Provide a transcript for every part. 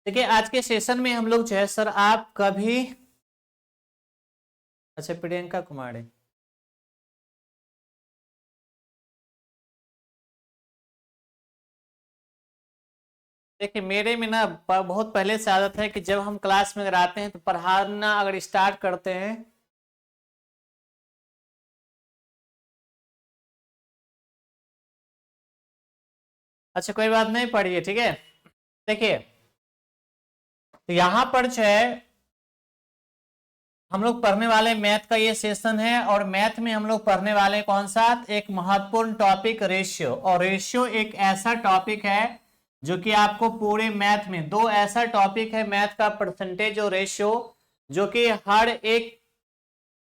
देखिए आज के सेशन में हम लोग जो है सर आप कभी अच्छा प्रियंका कुमारी देखिए मेरे में ना बहुत पहले से आदत है कि जब हम क्लास में अगर आते हैं तो पढ़ाना अगर स्टार्ट करते हैं अच्छा कोई बात नहीं पढ़िए ठीक है। देखिए तो यहाँ पर जो है हम लोग पढ़ने वाले मैथ का ये सेशन है और मैथ में हम लोग पढ़ने वाले कौन सा एक महत्वपूर्ण टॉपिक रेशियो। और रेशियो एक ऐसा टॉपिक है जो कि आपको पूरे मैथ में दो ऐसा टॉपिक है मैथ का परसेंटेज और रेशियो जो कि हर एक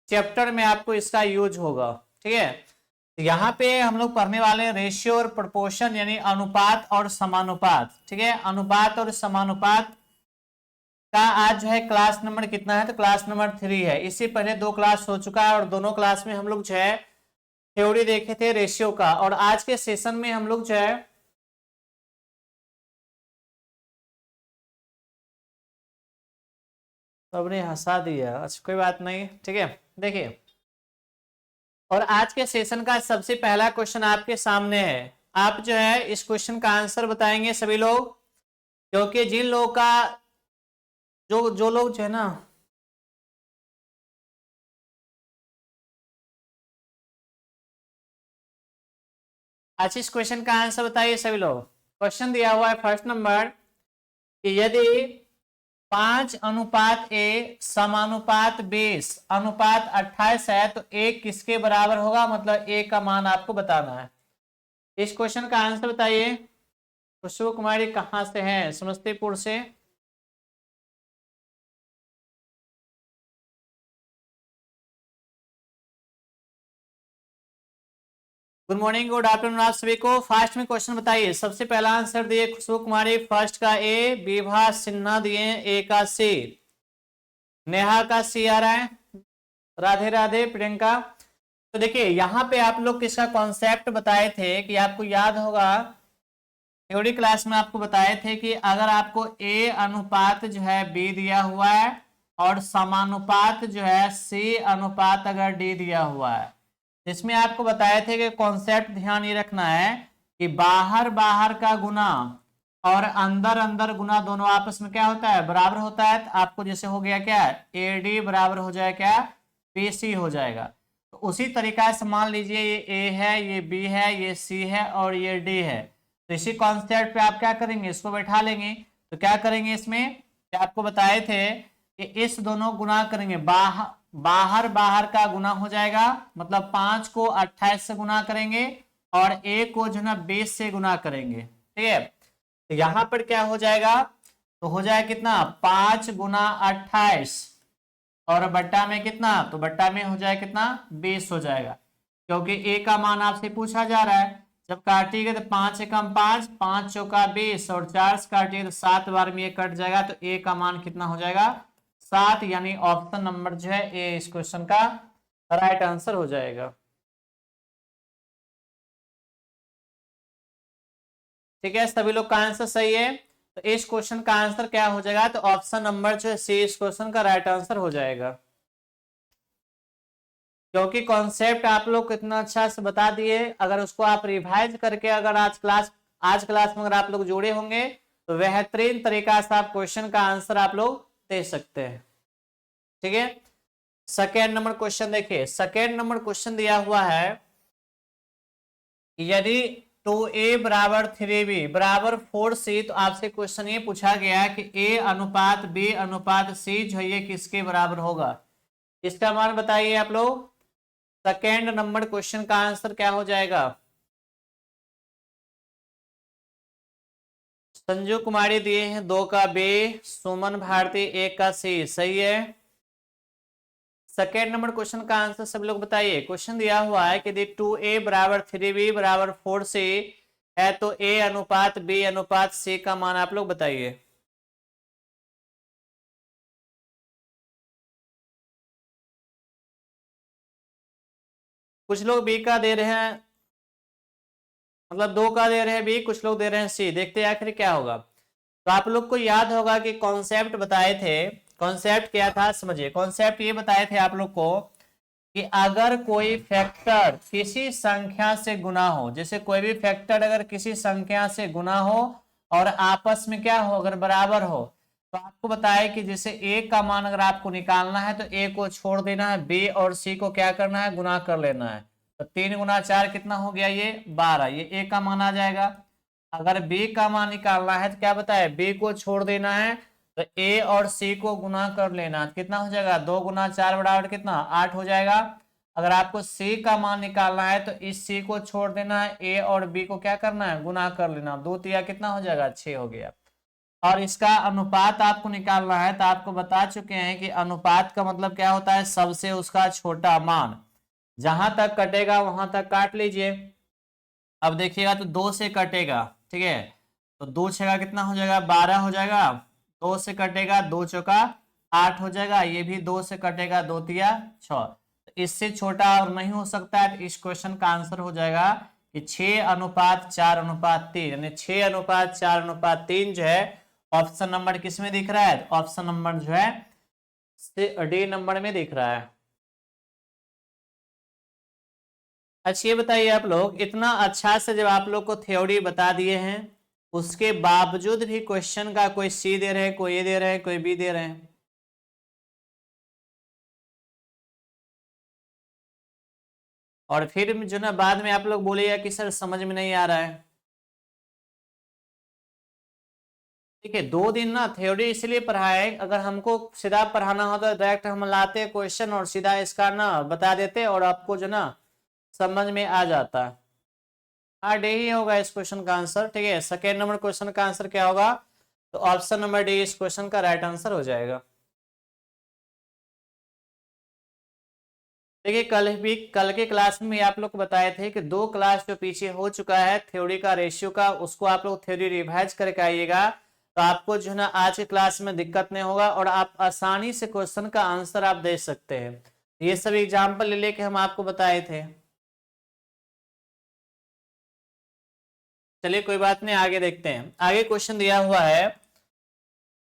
चैप्टर में आपको इसका यूज होगा ठीक है। तो यहाँ पे हम लोग पढ़ने वाले हैं रेशियो और प्रोपोर्शन यानी अनुपात और समानुपात ठीक है। अनुपात और समानुपात का आज जो है क्लास नंबर कितना है तो क्लास नंबर 3 है। इससे पहले दो क्लास हो चुका है और दोनों क्लास में हम लोग जो है थ्योरी देखे थे रेशियो का और आज के सेशन में हम लोग जो है सबने हंसा दिया अच्छा कोई बात नहीं ठीक है। देखिए और आज के सेशन का सबसे पहला क्वेश्चन आपके सामने है। आप जो है इस क्वेश्चन का आंसर बताएंगे सभी लोग क्योंकि जिन लोगों का जो जो लोग जो है ना आज इस क्वेश्चन का आंसर बताइए सभी लोग। क्वेश्चन दिया हुआ है फर्स्ट नंबर कि यदि 5:A समानुपात 20 अनुपात 28 है तो ए किसके बराबर होगा मतलब ए का मान आपको बताना है। इस क्वेश्चन का आंसर बताइए। खुशबू कुमारी कहाँ से हैं समस्तीपुर से। गुड मॉर्निंग गुड आफ्टरनून आप सभी को। फास्ट में क्वेश्चन बताइए। सबसे पहला आंसर दिए खुशबू कुमारी फर्स्ट का ए, विभा सिन्हा दिए ए का सी, नेहा का सी आ रहा है, राधे राधे प्रियंका। तो देखिए यहाँ पे आप लोग किसका कॉन्सेप्ट बताए थे कि आपको याद होगा थ्योरी क्लास में आपको बताए थे कि अगर आपको ए अनुपात जो है बी दिया हुआ है और समानुपात जो है सी अनुपात अगर डी दिया हुआ है इसमें आपको बताए थे कि कॉन्सेप्ट ध्यान ये रखना है कि बाहर बाहर का गुना और अंदर अंदर गुना दोनों आपस में क्या होता है बराबर होता है। तो आपको जैसे हो गया क्या ए डी बराबर हो जाएगा क्या पी सी हो जाएगा। तो उसी तरीका से मान लीजिए ये ए है ये बी है ये सी है और ये डी है। तो इसी कॉन्सेप्ट पे आप क्या करेंगे इसको बैठा लेंगे। तो क्या करेंगे इसमें कि आपको बताए थे कि इस दोनों गुना करेंगे बाहर बाहर का गुना हो जाएगा मतलब 5 को 28 से गुना करेंगे और ए को जो है 20 से गुना करेंगे ठीक है। तो यहां पर क्या हो जाएगा तो हो जाएगा कितना 5 × 28 और बट्टा में कितना तो बट्टा में हो जाएगा कितना 20 हो जाएगा क्योंकि ए का मान आपसे पूछा जा रहा है। जब काटिएगा तो 5 × 5 5 चौका 20 और 4 से काटिएगा तो 7 बार में ये कट जाएगा तो ए का मान कितना हो जाएगा 7 यानी ऑप्शन नंबर जो है ए इस क्वेश्चन का राइट आंसर हो जाएगा। ठीक है सभी लोग का आंसर सही है। तो इस क्वेश्चन का आंसर क्या हो जाएगा तो ऑप्शन नंबर जो है सी इस क्वेश्चन का राइट आंसर हो जाएगा क्योंकि कॉन्सेप्ट आप लोग कितना अच्छा से बता दिए। अगर उसको आप रिवाइज करके अगर आज क्लास में अगर आप लोग जुड़े होंगे तो बेहतरीन तरीका से आप क्वेश्चन का आंसर आप लोग दे सकते हैं ठीक है। सेकेंड नंबर क्वेश्चन देखिए सेकेंड नंबर क्वेश्चन दिया हुआ है यदि 2A बराबर 3B बराबर 4C तो आपसे क्वेश्चन ये पूछा गया कि A अनुपात B अनुपात C जो है ये किसके बराबर होगा। इसका मान बताइए आप लोग। सेकेंड नंबर क्वेश्चन का आंसर क्या हो जाएगा। संजू कुमारी दिए हैं 2 का B, सुमन भारती 1 का C सही है। सेकेंड नंबर क्वेश्चन का आंसर सब लोग बताइए। क्वेश्चन दिया हुआ है कि यदि 2A बराबर 3B बराबर 4C है तो A अनुपात B अनुपात C का मान आप लोग बताइए। कुछ लोग बी का दे रहे हैं मतलब 2 का दे रहे हैं बी कुछ लोग दे रहे हैं सी। देखते हैं आखिर क्या होगा। तो आप लोग को याद होगा कि कॉन्सेप्ट बताए थे, कॉन्सेप्ट क्या था समझिए। कॉन्सेप्ट ये बताए थे आप लोग को कि अगर कोई फैक्टर किसी संख्या से गुना हो, जैसे कोई भी फैक्टर अगर किसी संख्या से गुना हो और आपस में क्या हो, अगर बराबर हो, तो आपको बताया कि जैसे a का मान अगर आपको निकालना है तो a को छोड़ देना है, b और c को क्या करना है, गुना कर लेना है। तो 3 गुना 4 कितना हो गया, ये 12, ये a का मान आ जाएगा। अगर b का मान निकालना है तो क्या बताया, b को छोड़ देना है, तो a और c को गुना कर लेना, कितना हो जाएगा, 2 गुना 4 बराबर कितना, 8 हो जाएगा। अगर आपको c का मान निकालना है तो इस c को छोड़ देना है, a और b को क्या करना है, गुना कर लेना, 2 तिया कितना हो जाएगा, 6 हो गया। और इसका अनुपात आपको निकालना है तो आपको बता चुके हैं कि अनुपात का मतलब क्या होता है, सबसे उसका छोटा मान, जहां तक कटेगा वहां तक काट लीजिए। अब देखिएगा तो 2 से कटेगा, ठीक है, तो 2 छेगा कितना हो जाएगा, 12 हो जाएगा। 2 से कटेगा, 2 चौका 8 हो जाएगा, ये भी 2 से कटेगा, 2 तिया 6। तो इससे छोटा और नहीं हो सकता है, तो इस क्वेश्चन का आंसर हो जाएगा कि 6:4:3, यानी 6:4:3 जो है ऑप्शन नंबर किस में दिख रहा है, ऑप्शन नंबर जो है डी नंबर में दिख रहा है। अच्छा ये बताइए, आप लोग इतना अच्छा से जब आप लोग को थ्योरी बता दिए हैं, उसके बावजूद भी क्वेश्चन का कोई सी दे रहे हैं, कोई ए दे रहे हैं, कोई बी दे रहे हैं, और फिर जो ना बाद में आप लोग बोलिएगा कि सर समझ में नहीं आ रहा है। ठीक है, 2 दिन ना थ्योरी इसलिए पढ़ाए, अगर हमको सीधा पढ़ाना होता तो डायरेक्ट हम लाते क्वेश्चन और सीधा इसका ना बता देते और आपको जो ना समझ में आ जाता। हाँ डी ही होगा इस क्वेश्चन का आंसर। ठीक है, सेकेंड नंबर क्वेश्चन का आंसर क्या होगा, तो ऑप्शन नंबर डी इस क्वेश्चन का राइट आंसर हो जाएगा। देखिए कल के क्लास में आप लोग को बताए थे कि 2 क्लास जो पीछे हो चुका है थ्योरी का रेशियो का, उसको आप लोग थ्योरी रिवाइज करके आइएगा, तो आपको जो है ना आज के क्लास में दिक्कत नहीं होगा और आप आसानी से क्वेश्चन का आंसर आप दे सकते हैं। ये सब एग्जाम्पल ले लेके हम आपको बताए थे। चलिए कोई बात नहीं, आगे देखते हैं। आगे क्वेश्चन दिया हुआ है,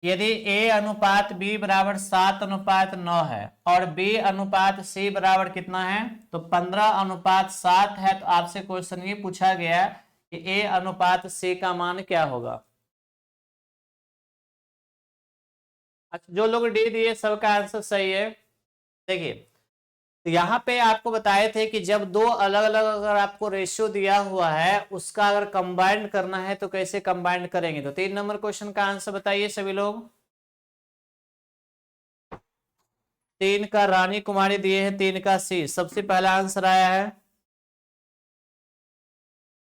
यदि a अनुपात b बराबर 7:9 है और b अनुपात c बराबर कितना है, तो 15:7 है, तो आपसे क्वेश्चन ये पूछा गया कि a अनुपात c का मान क्या होगा। अच्छा जो लोग डी दिए सबका आंसर सही है। देखिए तो यहाँ पे आपको बताए थे कि जब 2 अलग अलग अगर आपको रेशियो दिया हुआ है, उसका अगर कंबाइंड करना है तो कैसे कंबाइंड करेंगे। तो 3 नंबर क्वेश्चन का आंसर बताइए सभी लोग। 3 का रानी कुमारी दिए हैं, 3 का सी सबसे पहला आंसर आया है।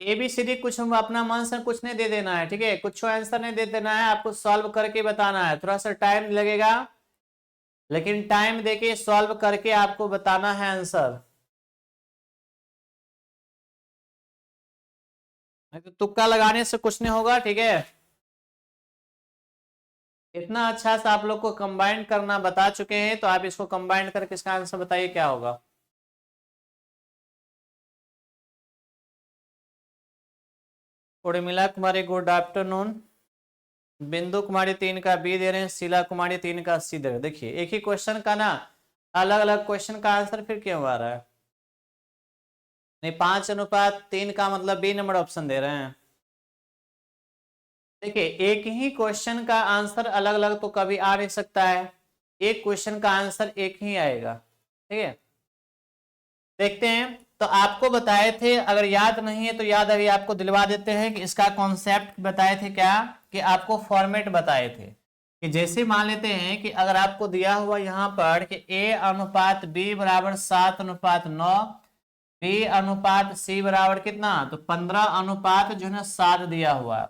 ए बी सी डी कुछ हम अपना मन से कुछ नहीं दे देना है, ठीक है, कुछ आंसर नहीं दे देना है, आपको सॉल्व करके बताना है। थोड़ा सा टाइम लगेगा, लेकिन टाइम देके सॉल्व करके आपको बताना है आंसर। नहीं तो तुक्का लगाने से कुछ नहीं होगा, ठीक है। इतना अच्छा सा आप लोग को कंबाइन करना बता चुके हैं, तो आप इसको कंबाइन करके इसका आंसर बताइए क्या होगा। उर्मिला कुमारी गुड आफ्टरनून। बिंदु कुमारी 3 का बी दे रहे हैं, शीला कुमारी 3 का सी दे रहे हैं। देखिए एक ही क्वेश्चन का ना अलग अलग क्वेश्चन का आंसर फिर क्यों आ रहा है। नहीं 5:3 का मतलब बी नंबर ऑप्शन दे रहे हैं। देखिए एक ही क्वेश्चन का आंसर अलग अलग तो कभी आ नहीं सकता है, एक क्वेश्चन का आंसर एक ही आएगा। ठीक है, देखते हैं। तो आपको बताए थे, अगर याद नहीं है तो याद अभी आपको दिलवा देते हैं कि इसका कॉन्सेप्ट बताए थे क्या, कि आपको फॉर्मेट बताए थे कि जैसे मान लेते हैं कि अगर आपको दिया हुआ यहाँ पर कि a अनुपात b बराबर 7:9, b अनुपात c बराबर कितना, तो 15 जो है ना 7 दिया हुआ है।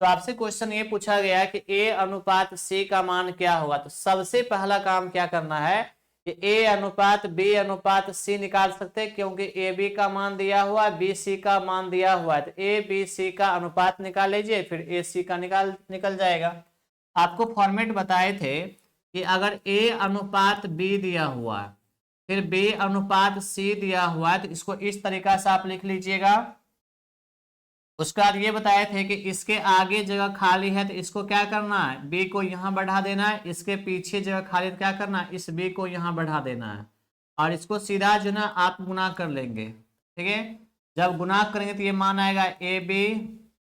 तो आपसे क्वेश्चन ये पूछा गया कि a अनुपात c का मान क्या होगा। तो सबसे पहला काम क्या करना है कि a अनुपात b अनुपात c निकाल सकते हैं, क्योंकि ए बी का मान दिया हुआ है, बी सी का मान दिया हुआ है, तो ए बी सी का अनुपात निकाल लीजिए, फिर ए सी का निकल जाएगा। आपको फॉर्मेट बताए थे कि अगर a अनुपात b दिया हुआ है, फिर b अनुपात c दिया हुआ है, तो इसको इस तरीका से आप लिख लीजिएगा उसके बाद ये बताए थे कि इसके आगे जगह खाली है तो इसको क्या करना है, बी को यहाँ बढ़ा देना है, इसके पीछे जगह खाली है क्या करना है, इस बी को यहाँ बढ़ा देना है, और इसको सीधा जो ना आप गुना कर लेंगे। ठीक है, जब गुना करेंगे तो ये मान आएगा ए बी,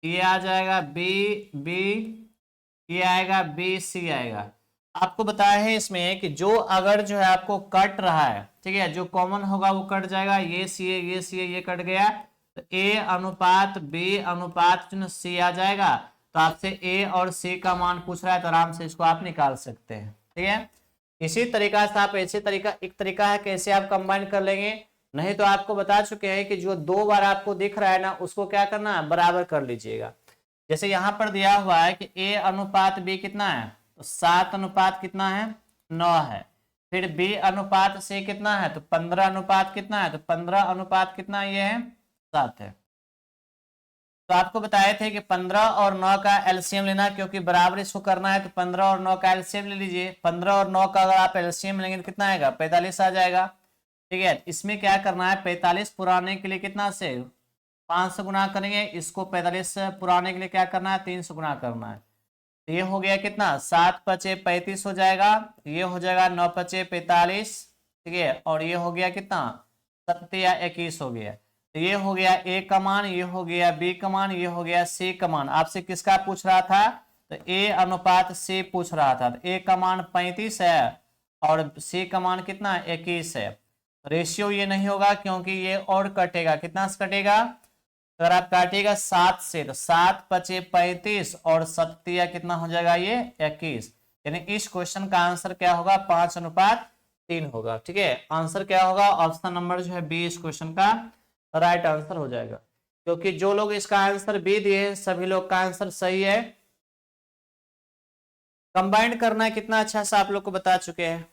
ये आ जाएगा बी बी, ये आएगा बी सी आएगा। आपको बताया है इसमें कि जो अगर जो है आपको कट रहा है, ठीक है, जो कॉमन होगा वो कट जाएगा, ये सी है ये सी है ये कट गया, तो ए अनुपात बी अनुपात जो सी आ जाएगा। तो आपसे ए और सी का मान पूछ रहा है तो आराम से इसको आप निकाल सकते हैं। ठीक है, इसी तरीका से आप ऐसे तरीका, एक तरीका है कैसे आप कंबाइन कर लेंगे, नहीं तो आपको बता चुके हैं कि जो दो बार आपको दिख रहा है ना उसको क्या करना है, बराबर कर लीजिएगा। जैसे यहां पर दिया हुआ है कि ए अनुपात बी कितना है, तो 7 अनुपात कितना है 9 है। फिर बी अनुपात सी कितना है, तो 15 अनुपात कितना है, तो 15 अनुपात कितना ये है 7 है। तो आपको बताए थे कि 15 और 9 का एलसीएम लेना, क्योंकि बराबर इसको करना है तो 15 और 9 का एलसीएम ले लीजिए। 15 और 9 का अगर आप एलसीएम लेंगे तो कितना आएगा, 45 आ जाएगा। ठीक है, इसमें क्या करना है, 45 पुराने के लिए कितना से 5 से गुना करेंगे, इसको 45 से पुराने के लिए क्या करना है 3 से गुना करना है। तो ये हो गया कितना 7 पचे 35 हो जाएगा, ये हो जाएगा 9 पचे 45। ठीक है, और ये हो गया कितना 7 या 21 हो गया। तो ये हो गया ए का मान, ये हो गया बी का मान, ये हो गया सी का मान। आपसे किसका पूछ रहा था, तो ए अनुपात सी पूछ रहा था। तो ए का मान 35 है और सी का मान कितना 21 है। रेशियो ये नहीं होगा क्योंकि ये और कटेगा, कितना से कटेगा, अगर आप काटिएगा 7 से तो 7 पचे 35 और 7 कितना हो जाएगा ये 21। यानी इस क्वेश्चन का आंसर क्या होगा 5:3 होगा। ठीक है, आंसर क्या होगा, ऑप्शन नंबर जो है बी इस क्वेश्चन का राइट आंसर हो जाएगा। क्योंकि जो लोग इसका आंसर बी दिए हैं सभी लोग का आंसर सही है। कंबाइंड करना है कितना अच्छा से आप लोग को बता चुके हैं।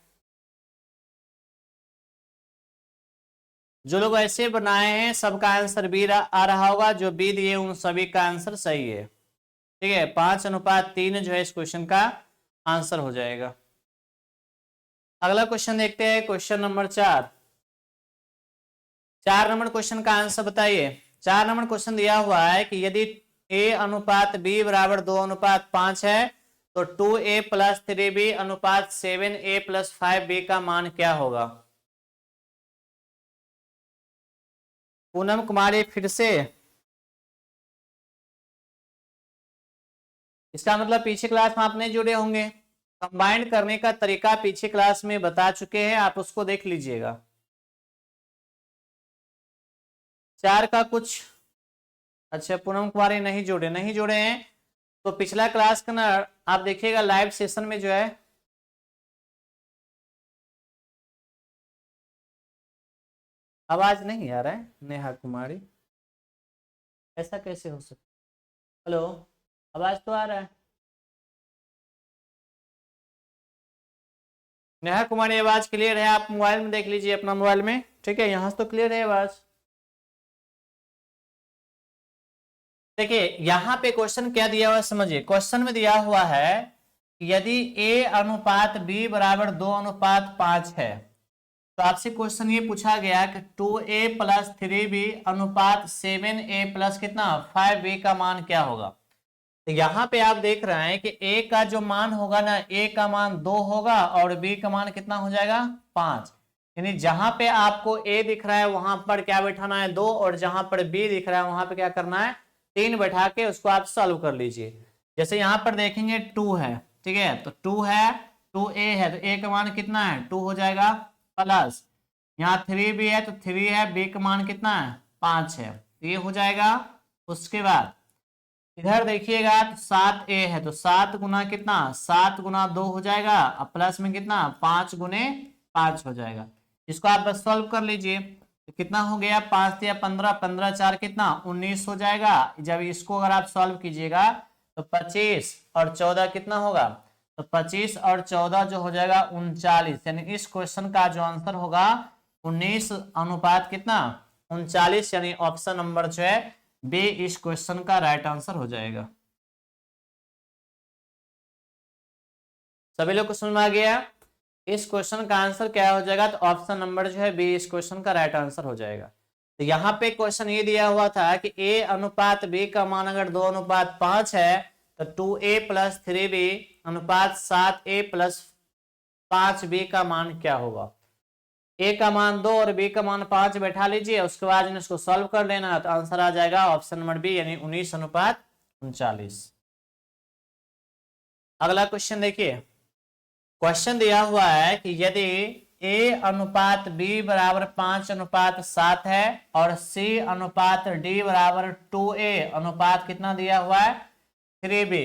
जो लोग ऐसे बनाए हैं सबका आंसर बी आ रहा होगा, जो बी दिए उन सभी का आंसर सही है। ठीक है, 5:3 जो है इस क्वेश्चन का आंसर हो जाएगा। अगला क्वेश्चन देखते हैं, क्वेश्चन नंबर 4। 4 नंबर क्वेश्चन का आंसर बताइए। 4 नंबर क्वेश्चन दिया हुआ है कि यदि ए अनुपात बी बराबर 2:5 है तो 2a प्लस 3b अनुपात 7a प्लस 5b का मान क्या होगा। पूनम कुमारी फिर से, इसका मतलब पीछे क्लास में आप नहीं जुड़े होंगे। कंबाइंड करने का तरीका पीछे क्लास में बता चुके हैं, आप उसको देख लीजिएगा। 4 का कुछ, अच्छा पूनम कुमारी नहीं जुड़े हैं तो पिछला क्लास का ना आप देखिएगा लाइव सेशन में जो है, आवाज नहीं आ रहा है नेहा कुमारी, ऐसा कैसे हो सकता। हेलो, आवाज तो आ रहा है नेहा कुमारी, आवाज क्लियर है, आप मोबाइल में देख लीजिए अपना मोबाइल में। ठीक है, यहां से तो क्लियर है आवाज। देखिए यहां पे क्वेश्चन क्या दिया हुआ है समझिए, क्वेश्चन में दिया हुआ है यदि a अनुपात b बराबर 2:5 है तो आपसे क्वेश्चन ये पूछा गया कि 2a प्लस 3b अनुपात 7a प्लस कितना 5b का मान क्या होगा। तो यहाँ पे आप देख रहे हैं कि a का जो मान होगा ना, a का मान 2 होगा और b का मान कितना हो जाएगा 5। यानी जहां पे आपको a दिख रहा है वहां पर क्या बैठाना है 2, और जहां पर b दिख रहा है वहां पे क्या करना है 3 बैठा के उसको आप सॉल्व कर लीजिए। जैसे यहाँ पर देखेंगे 2 है, ठीक है, तो 2 है 2a है तो a का मान कितना है 2 हो जाएगा, प्लस यहाँ 3 भी है तो 3 है, b का मान कितना है 5 है, तो ये हो जाएगा। उसके बाद इधर देखिएगा तो 7a है तो 7 गुना कितना 7 गुना 2 हो जाएगा, अब प्लस में कितना 5 गुने 5 हो जाएगा। इसको आप बस सॉल्व कर लीजिए तो कितना हो गया 5 या 15, 15 4 कितना 19 हो जाएगा। जब इसको अगर आप सॉल्व कीजिएगा तो 25 और 14 कितना होगा, तो 25 और 14 जो हो जाएगा 39। यानी इस क्वेश्चन का जो आंसर होगा 19 अनुपात कितना 39, यानी ऑप्शन नंबर जो है बी इस क्वेश्चन का राइट आंसर हो जाएगा। सभी लोग को समझ में आ गया, इस क्वेश्चन का आंसर क्या हो जाएगा, तो ऑप्शन नंबर जो है बी इस क्वेश्चन का राइट आंसर हो जाएगा। तो यहाँ पे क्वेश्चन ये दिया हुआ था कि a अनुपात b का मान अगर 2 अनुपात 5 है तो 2a प्लस 3b अनुपात 7a प्लस 5b का मान क्या होगा। a का मान 2 और b का मान 5 बैठा लीजिए, उसके बाद इसको सॉल्व कर लेना तो आंसर आ जाएगा ऑप्शन नंबर बी यानी 19 अनुपात 39। अगला क्वेश्चन देखिए, क्वेश्चन दिया हुआ है कि यदि a अनुपात b बराबर 5 अनुपात 7 है और c अनुपात d बराबर 2a अनुपात कितना दिया हुआ है 3b,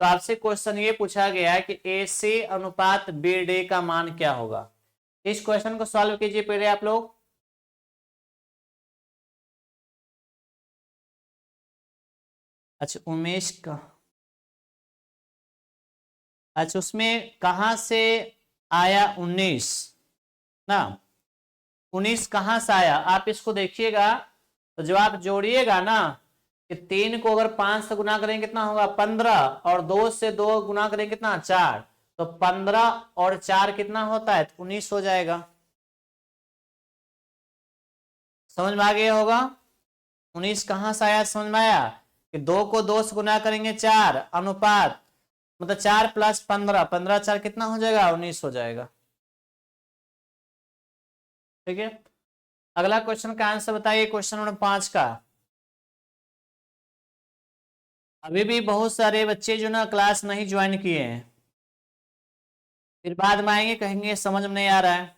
तो आपसे क्वेश्चन ये पूछा गया है कि ac अनुपात bd का मान क्या होगा। इस क्वेश्चन को सॉल्व कीजिए पहले आप लोग। अच्छा उमेश का, अच्छा उसमें कहां से आया 19 ना, 19 कहां से आया आप इसको देखिएगा। तो जब आप जोड़िएगा ना कि 3 को अगर 5 से गुना करेंगे कितना होगा 15 और 2 से 2 गुना करेंगे कितना 4, तो 15 और 4 कितना होता है तो 19 हो जाएगा। समझ में आ गया होगा 19 कहां से आया, समझ में आया कि 2 को 2 से गुना करेंगे 4 अनुपात मतलब 4 प्लस 15, 15 4 कितना हो जाएगा 19 हो जाएगा। ठीक है, अगला क्वेश्चन का आंसर बताइए, क्वेश्चन नंबर 5 का। अभी भी बहुत सारे बच्चे जो ना क्लास नहीं ज्वाइन किए हैं, फिर बाद में आएंगे कहेंगे समझ में नहीं आ रहा है।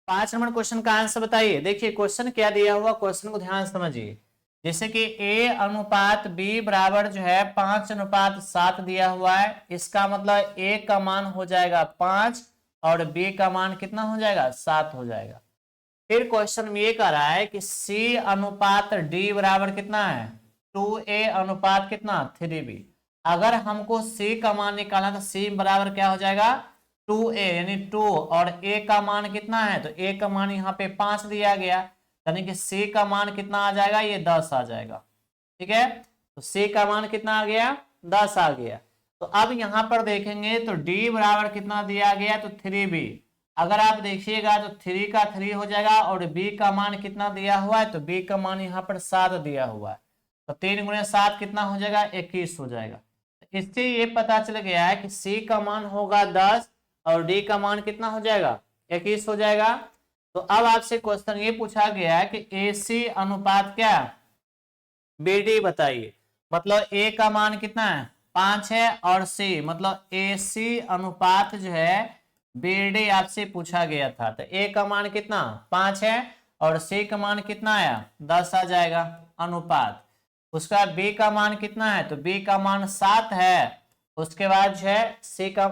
5 नंबर क्वेश्चन का आंसर बताइए। देखिए क्वेश्चन क्या दिया हुआ, क्वेश्चन को ध्यान से समझिए। जैसे कि a अनुपात b बराबर जो है 5 अनुपात 7 दिया हुआ है, इसका मतलब a का मान हो जाएगा 5 और b का मान कितना हो जाएगा 7 हो जाएगा। फिर क्वेश्चन में ये कह रहा है कि c अनुपात d बराबर कितना है 2a अनुपात कितना 3b। अगर हमको c का मान निकालना तो c बराबर क्या हो जाएगा 2a यानी 2 और a का मान कितना है तो a का मान यहाँ पे 5 दिया गया, यानी कि c का मान कितना आ जाएगा ये 10 आ जाएगा। ठीक है, तो c का मान कितना आ गया 10 आ गया। तो अब यहाँ पर देखेंगे तो d बराबर कितना दिया गया तो 3b, अगर आप देखिएगा तो 3 का 3 हो जाएगा और b का मान कितना दिया हुआ है तो b का मान यहाँ पर 7 दिया हुआ है, तो 3 गुणे 7 कितना हो जाएगा 21 हो जाएगा। इससे ये पता चल गया है कि c का मान होगा 10 और d का मान कितना हो जाएगा 21 हो जाएगा। तो अब आपसे क्वेश्चन ये पूछा गया है कि AC अनुपात क्या BD बताइए, मतलब A का मान कितना है 5 है और C मतलब AC अनुपात जो है BD आपसे पूछा गया था, तो A का मान कितना 5 है और C का मान कितना आया 10 आ जाएगा अनुपात। उसका B का मान कितना है तो B का मान 7 है, उसके बाद जो है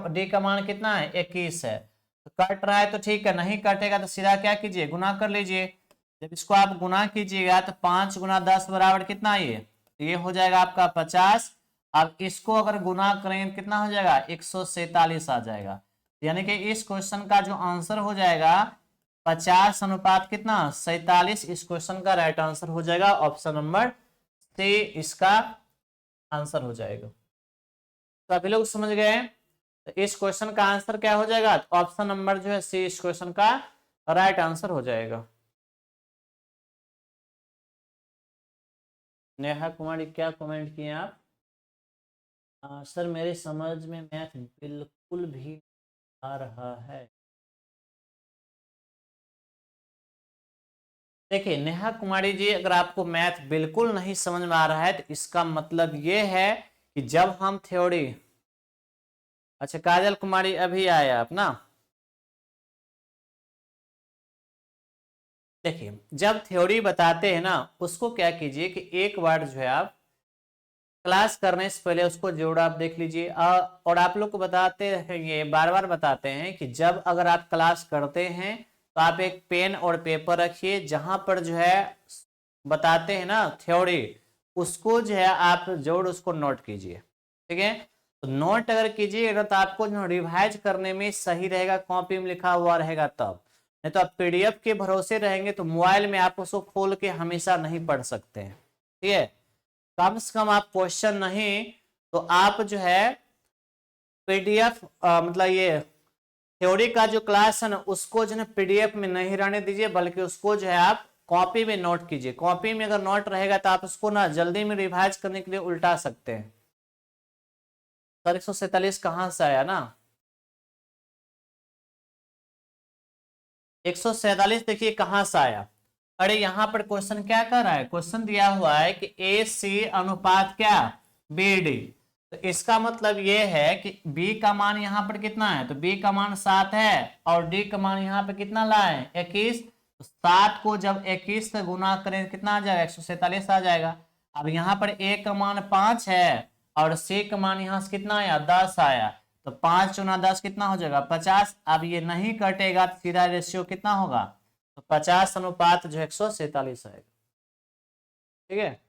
D का मान कितना है 21 है। तो कट रहा है तो ठीक है, नहीं कटेगा तो सीधा क्या कीजिए गुना कर लीजिए। जब इसको आप गुना कीजिएगा तो 5 गुना 10 बराबर कितना ये हो जाएगा आपका 50। अब इसको अगर गुना करें कितना हो जाएगा 147 आ जाएगा, यानी कि इस क्वेश्चन का जो आंसर हो जाएगा 50 अनुपात कितना 47, इस क्वेश्चन का राइट आंसर हो जाएगा ऑप्शन नंबर सी, इसका आंसर हो जाएगा। तो अभी लोग समझ गए, तो इस क्वेश्चन का आंसर क्या हो जाएगा ऑप्शन नंबर जो है सी इस क्वेश्चन का राइट आंसर हो जाएगा। नेहा कुमारी क्या कमेंट किए आप, सर मेरे समझ में मैथ बिल्कुल भी आ रहा है। देखिए नेहा कुमारी जी, अगर आपको मैथ बिल्कुल नहीं समझ में आ रहा है तो इसका मतलब ये है कि जब हम थ्योरी, अच्छा काजल कुमारी अभी आए आप ना, देखिए जब थ्योरी बताते हैं ना उसको क्या कीजिए कि एक बार जो है आप क्लास करने से पहले उसको जोड़ आप देख लीजिए। और आप लोग को बताते हैं ये बार बार बताते हैं कि जब अगर आप क्लास करते हैं तो आप एक पेन और पेपर रखिए, जहां पर जो है बताते हैं ना थ्योरी उसको जो है आप जोड़ उसको नोट कीजिए। ठीक है, तो नोट अगर कीजिएगा तो आपको जो रिवाइज करने में सही रहेगा, कॉपी में लिखा हुआ रहेगा तब, नहीं तो आप PDF के भरोसे रहेंगे तो मोबाइल में आप उसको खोल के हमेशा नहीं पढ़ सकते हैं। ठीक है, कम से कम आप क्वेश्चन नहीं तो आप जो है PDF मतलब ये थ्योरी का जो क्लास है ना उसको जो है पीडीएफ में नहीं रहने दीजिए, बल्कि उसको जो है आप कॉपी में नोट कीजिए। कॉपी में अगर नोट रहेगा तो आप उसको ना जल्दी में रिवाइज करने के लिए उल्टा सकते हैं। सर 147 कहां से आया ना, 147 देखिए कहां से आया। अरे यहां पर क्वेश्चन क्या कर रहा है, क्वेश्चन दिया हुआ है कि ए सी अनुपात क्या बी डी। तो इसका मतलब ये है कि b का मान यहाँ पर कितना है, तो b का मान 7 है और d का मान यहाँ पे कितना लाए 21। तो 7 को जब 21 से गुना करें कितना आ जाएगा 147 आ जाएगा। अब यहाँ पर a का मान 5 है और c का मान यहाँ से कितना आया 10 आया। तो 5 चुना 10 कितना हो जाएगा 50। अब ये नहीं कटेगा तो सीधा रेशियो कितना होगा, तो 50 अनुपात जो 147 आएगा। ठीक है,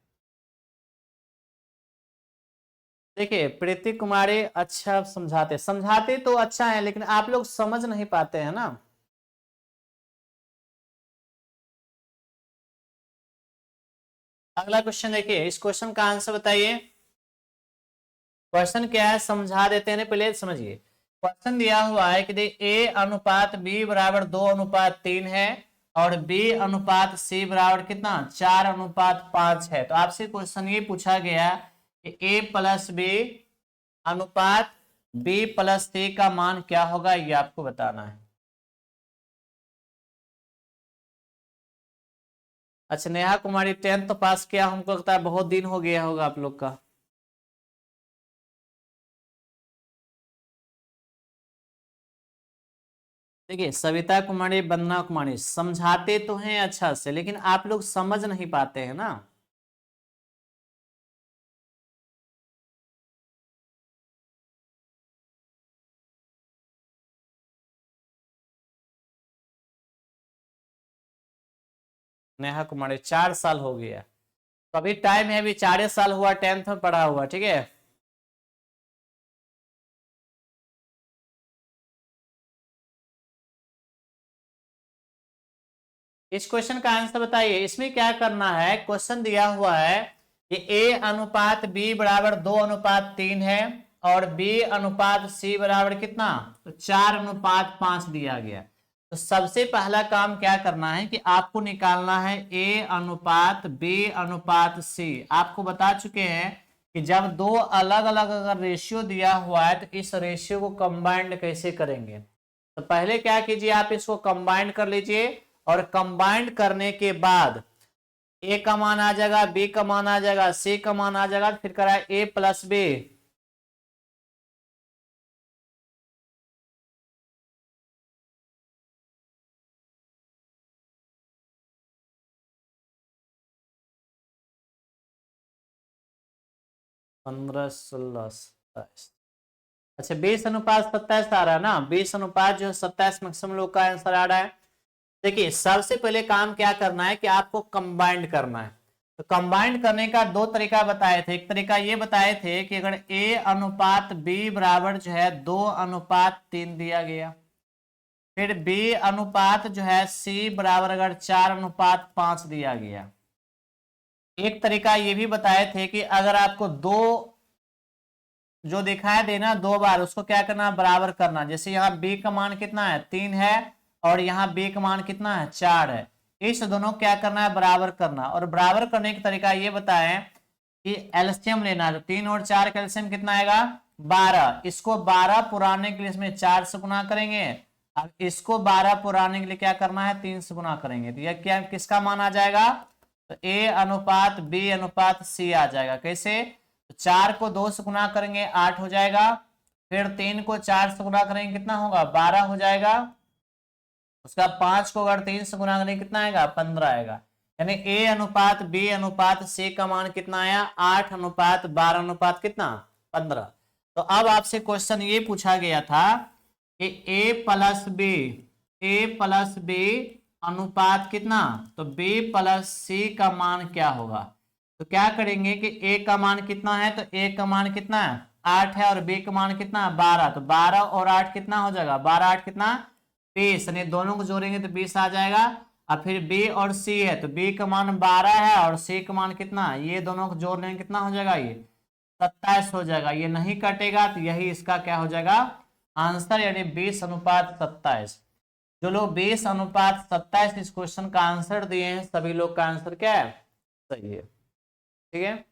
देखिए प्रीति कुमारी अच्छा समझाते समझाते तो अच्छा है, लेकिन आप लोग समझ नहीं पाते हैं ना। अगला क्वेश्चन देखिए, इस क्वेश्चन का आंसर बताइए। क्वेश्चन क्या है समझा देते हैं, पहले समझिए। क्वेश्चन दिया हुआ है कि ए अनुपात बी बराबर 2 अनुपात 3 है और बी अनुपात सी बराबर कितना 4 अनुपात 5 है। तो आपसे क्वेश्चन ये पूछा गया कि ए प्लस बी अनुपात बी प्लस सी का मान क्या होगा, ये आपको बताना है। अच्छा नेहा कुमारी 10th तो पास किया, हमको लगता है बहुत दिन हो गया होगा आप लोग का। देखिए सविता कुमारी वंदना कुमारी समझाते तो हैं अच्छा से, लेकिन आप लोग समझ नहीं पाते हैं ना। नेहा कुमारी 4 साल हो गया, तो अभी टाइम है, अभी 4 साल हुआ 10th में पढ़ा हुआ। ठीक है, इस क्वेश्चन का आंसर बताइए। इसमें क्या करना है, क्वेश्चन दिया हुआ है कि ए अनुपात बी बराबर 2 अनुपात 3 है और बी अनुपात सी बराबर कितना, तो 4 अनुपात 5 दिया गया। तो सबसे पहला काम क्या करना है कि आपको निकालना है ए अनुपात बी अनुपात सी। आपको बता चुके हैं कि जब दो अलग अलग अगर रेशियो दिया हुआ है तो इस रेशियो को कंबाइंड कैसे करेंगे। तो पहले क्या कीजिए, आप इसको कंबाइंड कर लीजिए और कंबाइंड करने के बाद ए का मान आ जाएगा, बी का मान आ जाएगा, सी का मान आ जाएगा, फिर करा ए प्लस बी। पंद्रह सोलह 27, अच्छा 20 अनुपात 27 आ रहा है ना, 20 अनुपात जो 27 मैक्सिमम लोग का आंसर आ रहा है। देखिए सबसे पहले काम क्या करना है कि आपको कंबाइंड करना है। तो कंबाइंड करने का दो तरीका बताए थे। एक तरीका ये बताए थे कि अगर ए अनुपात बी बराबर जो है 2 अनुपात 3 दिया गया, फिर बी अनुपात जो है सी बराबर अगर 4 अनुपात 5 दिया गया। एक तरीका ये भी बताए थे कि अगर आपको दो जो दिखाई देना 2 बार उसको क्या करना बराबर करना। जैसे यहाँ b का मान कितना है 3 है और यहाँ b का मान कितना है 4 है, इस दोनों को क्या करना है बराबर करना। और बराबर करने का तरीका ये बताएं कि एलसीएम लेना है। तो 3 और 4 का एलसीएम कितना आएगा 12। इसको 12 पुराने के लिए इसमें 4 से गुना करेंगे। अब इसको 12 पुराने के लिए क्या करना है 3 से गुना करेंगे। तो यह क्या किसका मान आ जाएगा, तो a अनुपात b अनुपात c आ जाएगा। कैसे, तो 4 को 2 से गुना करेंगे 8 हो जाएगा, फिर 3 को 4 से गुना करेंगे कितना होगा 12 हो जाएगा, उसका 5 को अगर 3 से गुना करेंगे कितना आएगा 15 आएगा। यानी a अनुपात b अनुपात c का मान कितना आया 8 अनुपात 12 अनुपात कितना 15। तो अब आपसे क्वेश्चन ये पूछा गया था कि a प्लस b अनुपात कितना, तो b प्लस c का मान क्या होगा। तो क्या करेंगे कि a का मान कितना है, तो a का मान कितना है 8 है और b का मान कितना है 12। तो 12 और 8 कितना हो जाएगा 12 8 कितना 20, यानी दोनों को जोड़ेंगे तो 20 आ जाएगा। अब फिर b और c है तो b का मान 12 है और c का मान कितना, ये दोनों को जोड़ लेंगे कितना हो जाएगा ये 27 हो जाएगा। ये नहीं कटेगा तो यही इसका क्या हो जाएगा आंसर यानी 20:27। जो लोग 20:27 इस क्वेश्चन का आंसर दिए हैं सभी लोग का आंसर क्या है, सही है। ठीक है।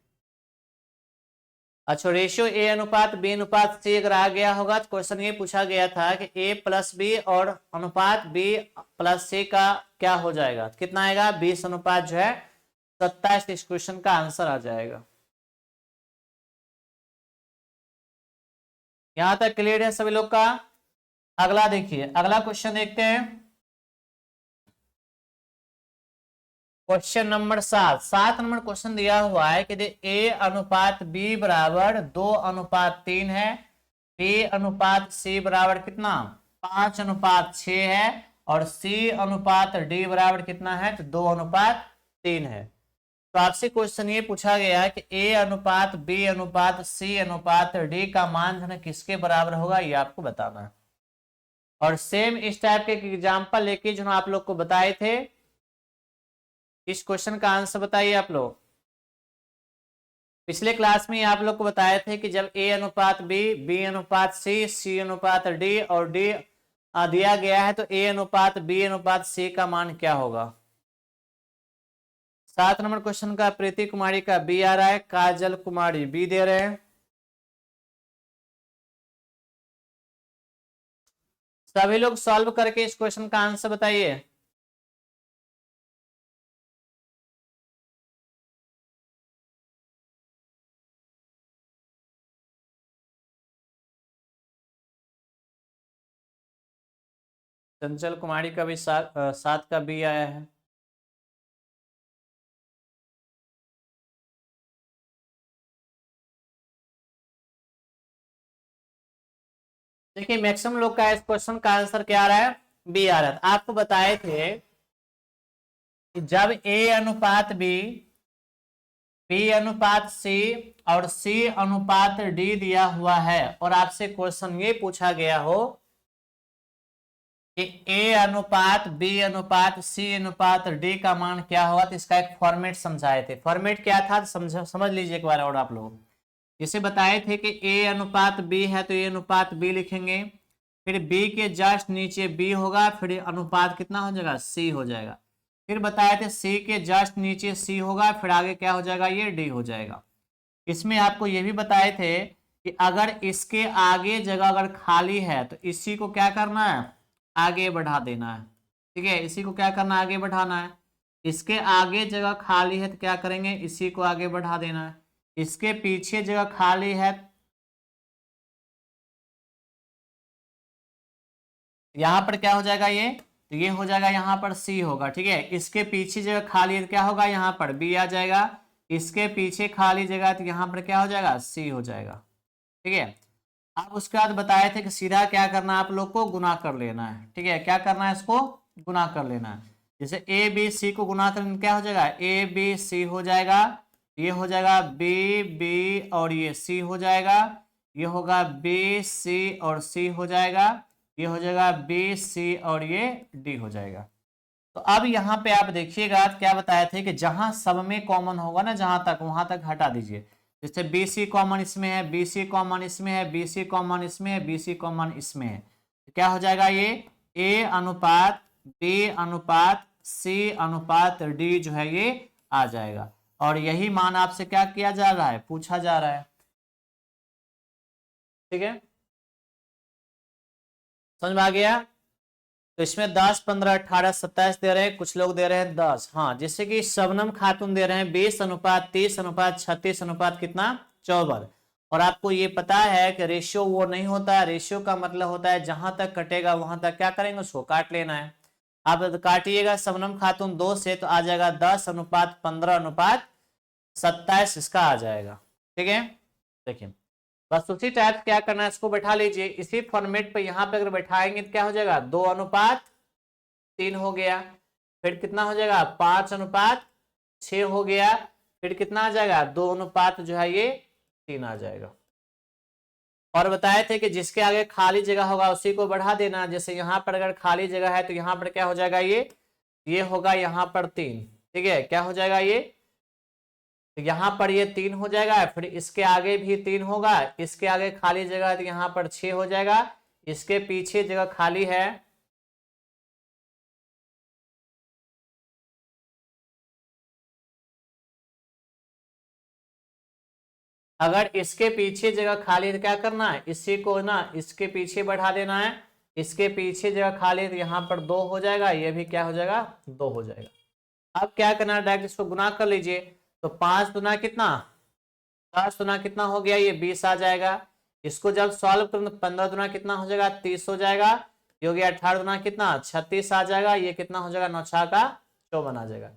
अच्छा, रेशियो A/B/C अगर आ गया होगा तो क्वेश्चन ये पूछा गया था कि A+B और अनुपात B+C का क्या हो जाएगा, कितना आएगा, 20:27। इस क्वेश्चन का आंसर आ जाएगा। यहां तक क्लियर है सभी लोग का। अगला देखिए, अगला क्वेश्चन देखते हैं। क्वेश्चन नंबर 7 नंबर क्वेश्चन दिया हुआ है कि A/B बराबर 2:3 है, B/C बराबर कितना 5:6 है, और C/D बराबर कितना है, तो 2:3 है। तो आपसे क्वेश्चन ये पूछा गया है कि A/B/C/D का मान जो है किसके बराबर होगा, ये आपको बताना है। और सेम इस टाइप के एग्जाम्पल लेके जो आप लोग को बताए थे, इस क्वेश्चन का आंसर बताइए आप लोग। पिछले क्लास में आप लोग को बताए थे कि जब A/B, B/C, C/D और D दिया गया है तो A/B/C का मान क्या होगा। 7 नंबर क्वेश्चन का प्रीति कुमारी का बी आ रहा है, काजल कुमारी बी दे रहे हैं। सभी लोग सॉल्व करके इस क्वेश्चन का आंसर बताइए। चंचल कुमारी का भी 7 का बी आया है। देखिए मैक्सिमम लोग का इस क्वेश्चन का आंसर क्या आ रहा है, बी आ रहा है। आपको बताए थे कि जब A/B, B/C और C/D दिया हुआ है और आपसे क्वेश्चन ये पूछा गया हो कि A/B/C/D का मान क्या होगा, तो इसका एक फॉर्मेट समझाए थे। फॉर्मेट क्या था समझ लीजिए एक बार और आप लोग। इसे बताए थे कि A/B है तो A/B लिखेंगे, फिर B के जस्ट नीचे B होगा, फिर अनुपात कितना हो जाएगा, C हो जाएगा। फिर बताए थे C के जस्ट नीचे C होगा, फिर आगे क्या हो जाएगा, ये D हो जाएगा। इसमें आपको ये भी बताए थे कि अगर इसके आगे जगह अगर खाली है तो इसी को क्या करना है, आगे बढ़ा देना है। ठीक है, इसी को क्या करना है, आगे बढ़ाना है। इसके आगे जगह खाली है तो क्या करेंगे, इसी को आगे बढ़ा देना है। इसके पीछे जगह खाली है, यहां पर क्या हो जाएगा, ये तो ये हो जाएगा, यहां पर C होगा। ठीक है, इसके पीछे जगह खाली है तो क्या होगा, यहां पर B आ जाएगा। इसके पीछे खाली जगह तो यहां पर क्या हो जाएगा, C हो जाएगा। ठीक है। अब उसके बाद बताए थे कि सीधा क्या करना है, आप लोग को गुना कर लेना है। ठीक है, क्या करना है, इसको गुना कर लेना है। जैसे A/B/C को गुना करने क्या हो जाएगा, A/B/C हो जाएगा, ये हो जाएगा B/B और ये C हो जाएगा, ये होगा B/C और C हो जाएगा, ये हो जाएगा B/C और ये D हो जाएगा। तो अब यहाँ पे आप देखिएगा क्या बताए थे कि जहां सब में कॉमन होगा ना, जहां तक वहां तक हटा दीजिए। जैसे BC कॉमन इसमें है, BC कॉमन इसमें है, BC कॉमन इसमें है, BC कॉमन इसमें है, तो क्या हो जाएगा, ये A/B/C/D जो है ये आ जाएगा। और यही मान आपसे क्या किया जा रहा है, पूछा जा रहा है। ठीक है, समझ में आ गया। तो इसमें 10, 15, 18, 27 दे रहे हैं, कुछ लोग दे रहे हैं 10। हाँ, जैसे कि शबनम खातून दे रहे हैं 20:30:36 कितना 54। और आपको ये पता है कि रेशियो वो नहीं होता है, रेशियो का मतलब होता है जहां तक कटेगा वहां तक क्या करेंगे, उसको काट लेना है। आप काटिएगा शबनम खातून 2 से तो आ जाएगा 10:15:27 इसका आ जाएगा। ठीक है, देखिए बस उसी टाइप क्या करना है, इसको बैठा लीजिए इसी फॉर्मेट पे। यहां पे अगर बैठाएंगे तो क्या हो जाएगा, 2:3 हो गया, फिर कितना हो जाएगा, 5:6 हो गया, फिर कितना आ जाएगा, 2 जो है ये 3 आ जाएगा। और बताए थे कि जिसके आगे खाली जगह होगा उसी को बढ़ा देना। जैसे यहाँ पर अगर खाली जगह है तो यहाँ पर क्या हो जाएगा, ये होगा यहाँ पर 3। ठीक है, क्या हो जाएगा, ये तो यहाँ पर ये 3 हो जाएगा, फिर इसके आगे भी 3 होगा, इसके आगे खाली जगह है तो यहाँ पर 6 हो जाएगा, इसके पीछे जगह खाली है, अगर इसके पीछे जगह खाली है तो क्या करना है, इसी को ना इसके पीछे बढ़ा देना है, इसके पीछे जगह खाली है तो यहाँ पर 2 हो जाएगा, ये भी क्या हो जाएगा, 2 हो जाएगा। अब क्या करना है, डायरेक्ट इसको गुना कर लीजिए, तो 5 गुना कितना, 10 गुना कितना हो गया, ये 20 आ जाएगा। इसको जब सॉल्व करूँ तो 15 गुना कितना हो जाएगा, 30 हो जाएगा। ये हो गया 18 गुना कितना, 36 आ जाएगा। ये कितना हो जाएगा, 9 छह का 54 आ जाएगा।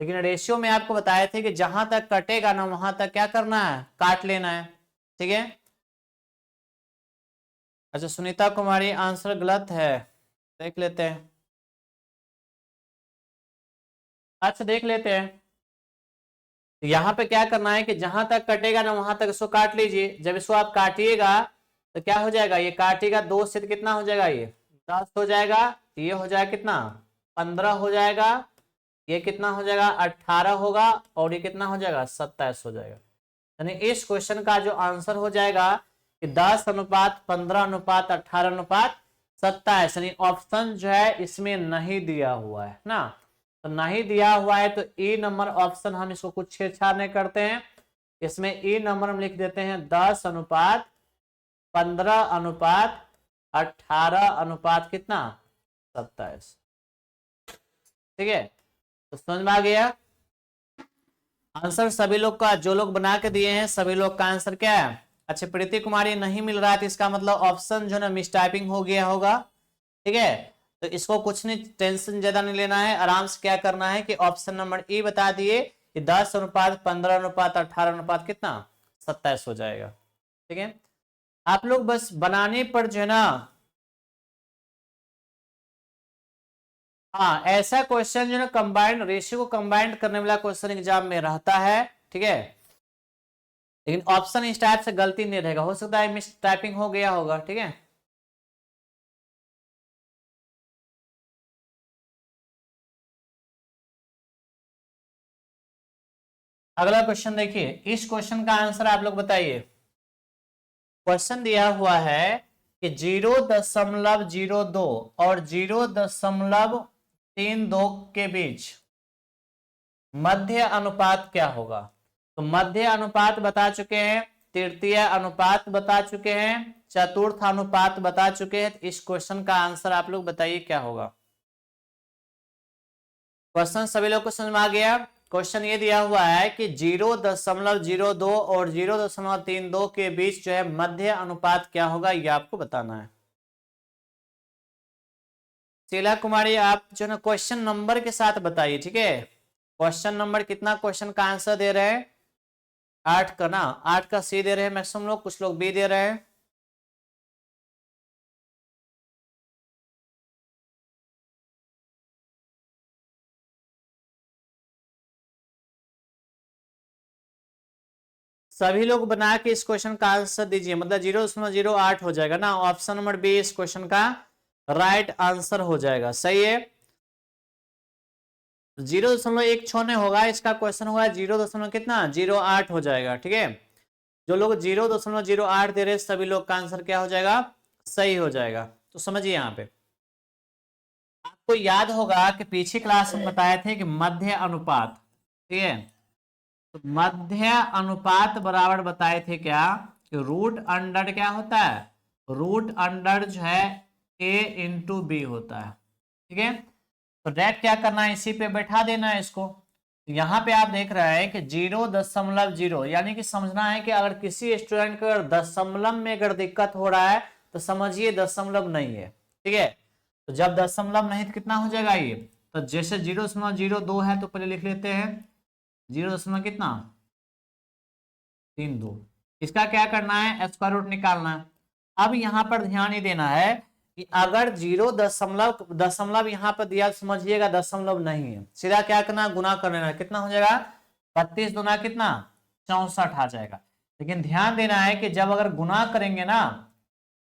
लेकिन रेशियो में आपको बताए थे कि जहां तक कटेगा ना वहां तक क्या करना है, काट लेना है, ठीक है। अच्छा सुनीता कुमारी आंसर गलत है, देख लेते हैं। अच्छा देख लेते हैं, तो यहाँ पे क्या करना है कि जहां तक कटेगा ना वहां तक इसको काट लीजिए। जब इसको आप काटिएगा तो क्या हो जाएगा, ये काटेगा 2 से तो कितना हो जाएगा, ये 10 हो जाएगा। ये हो जाएगा कितना, 15 हो जाएगा। ये कितना हो जाएगा, 18 होगा। और ये कितना हो जाएगा, 27 हो जाएगा। यानी इस क्वेश्चन का जो आंसर हो जाएगा कि 10 अनुपात 15 अनुपात 18 अनुपात 27, यानी ऑप्शन जो है इसमें नहीं दिया हुआ है ना, तो नहीं दिया हुआ है तो ई नंबर ऑप्शन हम इसको कुछ छेड़छाड़ नहीं करते हैं, इसमें ई नंबर हम लिख देते हैं 10 अनुपात 15 अनुपात 18 अनुपात कितना, 27। ठीक है, तो समझ में आ गया आंसर सभी लोग का, जो लोग बना के दिए हैं सभी लोग का आंसर क्या है। अच्छा प्रीति कुमारी नहीं मिल रहा है तो इसका मतलब ऑप्शन जो ना मिस टाइपिंग हो गया होगा, ठीक है। तो इसको कुछ नहीं, टेंशन ज्यादा नहीं लेना है, आराम से क्या करना है कि ऑप्शन नंबर ई बता दिए कि 10 अनुपात 15 अनुपात 18 अनुपात कितना, 27 हो जाएगा। ठीक है, आप लोग बस बनाने पर जो है ना, हाँ ऐसा क्वेश्चन जो ना कंबाइंड रेशियो को कंबाइंड करने वाला क्वेश्चन एग्जाम में रहता है, ठीक है। लेकिन ऑप्शन इस टाइप से गलती नहीं रहेगा, हो सकता है मिस टाइपिंग हो गया होगा, ठीक है। अगला क्वेश्चन देखिए, इस क्वेश्चन का आंसर आप लोग बताइए। क्वेश्चन दिया हुआ है कि 0.02 और 0.32 के बीच मध्य अनुपात क्या होगा। तो मध्य अनुपात बता चुके हैं, तृतीय अनुपात बता चुके हैं, चतुर्थ अनुपात बता चुके हैं। इस क्वेश्चन का आंसर आप लोग बताइए क्या होगा। क्वेश्चन सभी लोग को समझ में आ गया। क्वेश्चन ये दिया हुआ है कि 0.02 और 0.32 के बीच जो है मध्य अनुपात क्या होगा, ये आपको बताना है। शीला कुमारी आप जो ना क्वेश्चन नंबर के साथ बताइए, ठीक है। क्वेश्चन नंबर कितना क्वेश्चन का आंसर दे रहे हैं, 8 का ना, 8 का सी दे रहे हैं मैक्सिमम लोग, कुछ लोग बी दे रहे हैं। सभी लोग बना के इस क्वेश्चन का आंसर दीजिए, मतलब 0.08 हो जाएगा ना, ऑप्शन नंबर बी इस क्वेश्चन का राइट आंसर हो जाएगा, सही है। 0.16 नहीं होगा, इसका क्वेश्चन होगा 0. कितना 08 हो जाएगा, ठीक है। जो लोग 0.08 दे रहे सभी लोग का आंसर क्या हो जाएगा, सही हो जाएगा। तो समझिए यहाँ पे आपको याद होगा कि पीछे क्लास में बताए थे कि मध्य अनुपात, ठीक है। तो मध्य अनुपात बराबर बताए थे क्या कि रूट अंडर क्या होता है, रूट अंडर जो है a इंटू बी होता है, ठीक है। तो डायरेक्ट क्या करना है, इसी पे बैठा देना है इसको। तो यहाँ पे आप देख रहे हैं कि 0.0 यानी कि समझना है कि अगर किसी स्टूडेंट को अगर दशमलव में अगर दिक्कत हो रहा है तो समझिए दशमलव नहीं है, ठीक है। तो जब दशमलव नहीं तो कितना हो जाएगा ये, तो जैसे 0.02 है तो पहले लिख लेते हैं 0. कितना 32, इसका क्या करना है, स्क्वायर रूट निकालना है। अब यहाँ पर ध्यान ही देना है कि अगर 0 दशमलव यहाँ पर दिया समझिएगा दशमलव नहीं है, सीधा क्या करना, गुना कर लेना, कितना हो जाएगा 32 दूना कितना 64 आ जाएगा। लेकिन ध्यान देना है कि जब अगर गुना करेंगे ना,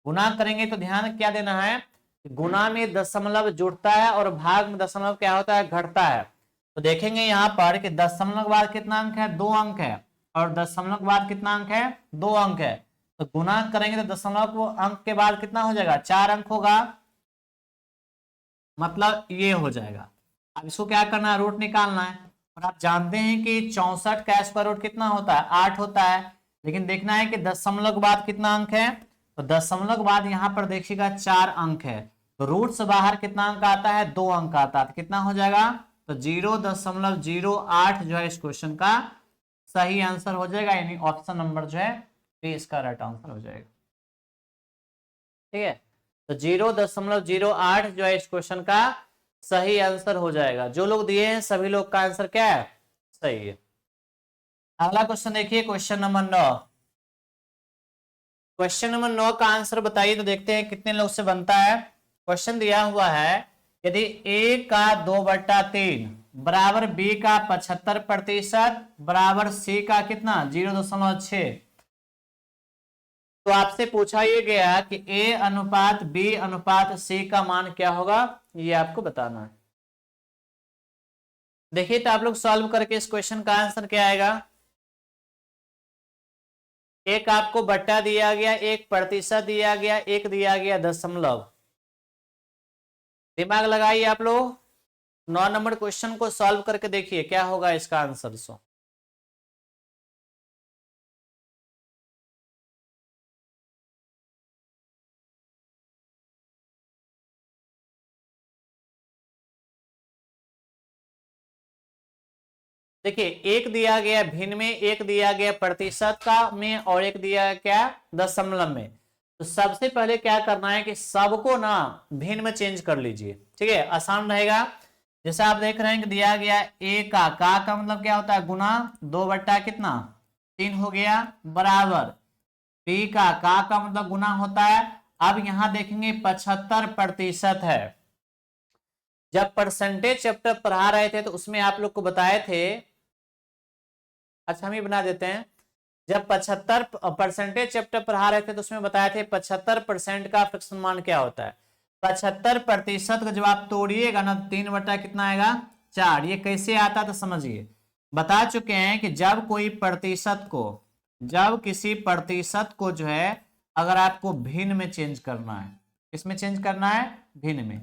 गुना करेंगे तो ध्यान क्या देना है, गुना में दशमलव जुड़ता है और भाग में दशमलव क्या होता है, घटता है। तो देखेंगे यहाँ पर कि दशमलव के बाद कितना अंक है, 2 अंक है, और दशमलव के बाद कितना अंक है, 2 अंक है। तो गुना करेंगे तो दशमलव को अंक के बाद कितना हो जाएगा, 4 अंक होगा, मतलब ये हो जाएगा। अब इसको क्या करना है, रूट निकालना है। और आप जानते हैं कि 64 का स्क्वायर रूट कितना होता है, 8 होता है। लेकिन देखना है कि दशमलव के बाद कितना अंक है, तो दशमलव के बाद यहाँ पर देखिएगा 4 अंक है, तो रूट से बाहर कितना अंक आता है, 2 अंक आता है, तो कितना हो जाएगा, तो 0.08 जो है इस क्वेश्चन का सही आंसर हो जाएगा, यानी ऑप्शन नंबर जो है बी इसका राइट आंसर हो जाएगा। ठीक है, तो 0.08 जो है इस क्वेश्चन का सही आंसर हो जाएगा। जो लोग दिए हैं सभी लोग का आंसर क्या है, सही है। अगला क्वेश्चन देखिए, क्वेश्चन नंबर 9। क्वेश्चन नंबर 9 का आंसर बताइए, तो देखते हैं कितने लोग से बनता है। क्वेश्चन दिया हुआ है, यदि a का 2/3 बराबर b का 75% बराबर c का कितना 0.6, तो आपसे पूछा ये गया कि a अनुपात b अनुपात c का मान क्या होगा, ये आपको बताना है। देखिए तो आप लोग सॉल्व करके इस क्वेश्चन का आंसर क्या आएगा। एक आपको बट्टा दिया गया, 1% दिया गया, एक दिया गया दशमलव। दिमाग लगाइए आप लोग, 9 नंबर क्वेश्चन को सॉल्व करके देखिए क्या होगा इसका आंसर। सो देखिए, एक दिया गया भिन्न में, एक दिया गया प्रतिशत का में, और एक दिया क्या दशमलव में। तो सबसे पहले क्या करना है कि सबको ना भिन्न में चेंज कर लीजिए, ठीक है, आसान रहेगा। जैसे आप देख रहे हैं कि दिया गया ए का मतलब क्या होता है, गुना 2/3 हो गया, बराबर बी का मतलब गुना होता है। अब यहां देखेंगे 75% है। जब परसेंटेज चैप्टर पढ़ा रहे थे तो उसमें आप लोग को बताए थे, अच्छा हम ही बना देते हैं, जब 75% चैप्टर पढ़ा रहे थे तो उसमें बताए थे 75% का फ्रैक्शन मान क्या होता है। 75% का जब आप तोड़िएगा ना, 3 कितना आएगा 4। ये कैसे आता तो समझिए, बता चुके हैं कि जब कोई प्रतिशत को, जब किसी प्रतिशत को जो है अगर आपको भिन्न में चेंज करना है, किसमें चेंज करना है, भिन्न में।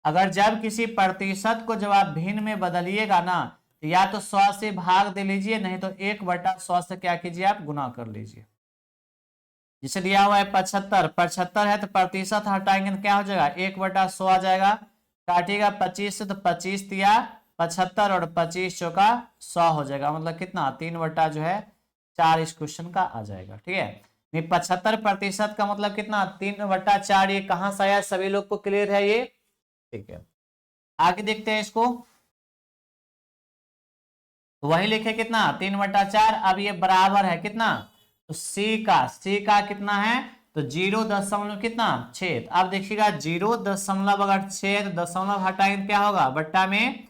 अगर जब किसी प्रतिशत को जब आप भिन्न में बदलिएगा ना, या तो 100 से भाग दे लीजिए, नहीं तो 1/100 से क्या कीजिए आप गुना कर लीजिए। जिसे दिया हुआ है 75 है तो प्रतिशत हटाएंगे तो क्या हो जाएगा, 1/100 आ जाएगा। काटिएगा 25 से तो 25 दिया 75 और 25 चौका 100 हो जाएगा, मतलब कितना 3/4 इस क्वेश्चन का आ जाएगा। ठीक है, 75% का मतलब कितना 3/4। ये कहां से आया, सभी लोग को क्लियर है ये, ठीक है। आगे देखते हैं इसको, तो वही लिखे कितना 3/4। अब ये बराबर है कितना, तो सी का कितना है, तो 0. कितना 6। अब देखिएगा 0. अगर 6 तो दशमलव हटाएंगे क्या होगा, बट्टा में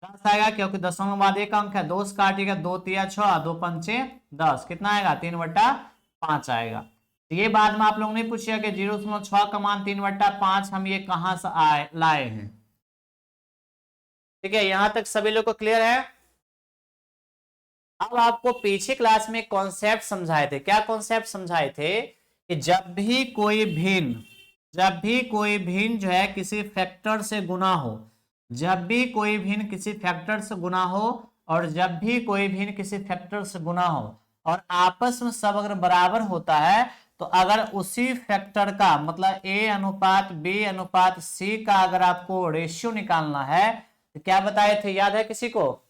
10 आएगा, क्योंकि दशमलव बाद एक अंक है, 2 से काटिएगा 2 तिया 6, 2 पंचे 10, कितना आएगा 3/5 आएगा। तो ये बाद में आप लोग नहीं पूछिएगा कि 0.6 का मान 3/5 हम ये कहां से लाए हैं। ठीक है, यहां तक सभी लोग को क्लियर है। अब आपको पीछे क्लास में कॉन्सेप्ट समझाए थे, क्या कॉन्सेप्ट समझाए थे कि जब भी कोई भिन्न जो है किसी फैक्टर से गुना हो, जब भी कोई भिन्न किसी फैक्टर से गुना हो, और जब भी कोई भिन्न किसी फैक्टर से गुना हो और आपस में सब अगर बराबर होता है, तो अगर उसी फैक्टर का मतलब a अनुपात b अनुपात c का अगर आपको रेशियो निकालना है, तो क्या बताए थे, याद है किसी को,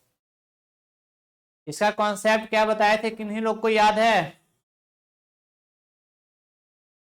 इसका कॉन्सेप्ट क्या बताए थे, किन्हीं लोग को याद है।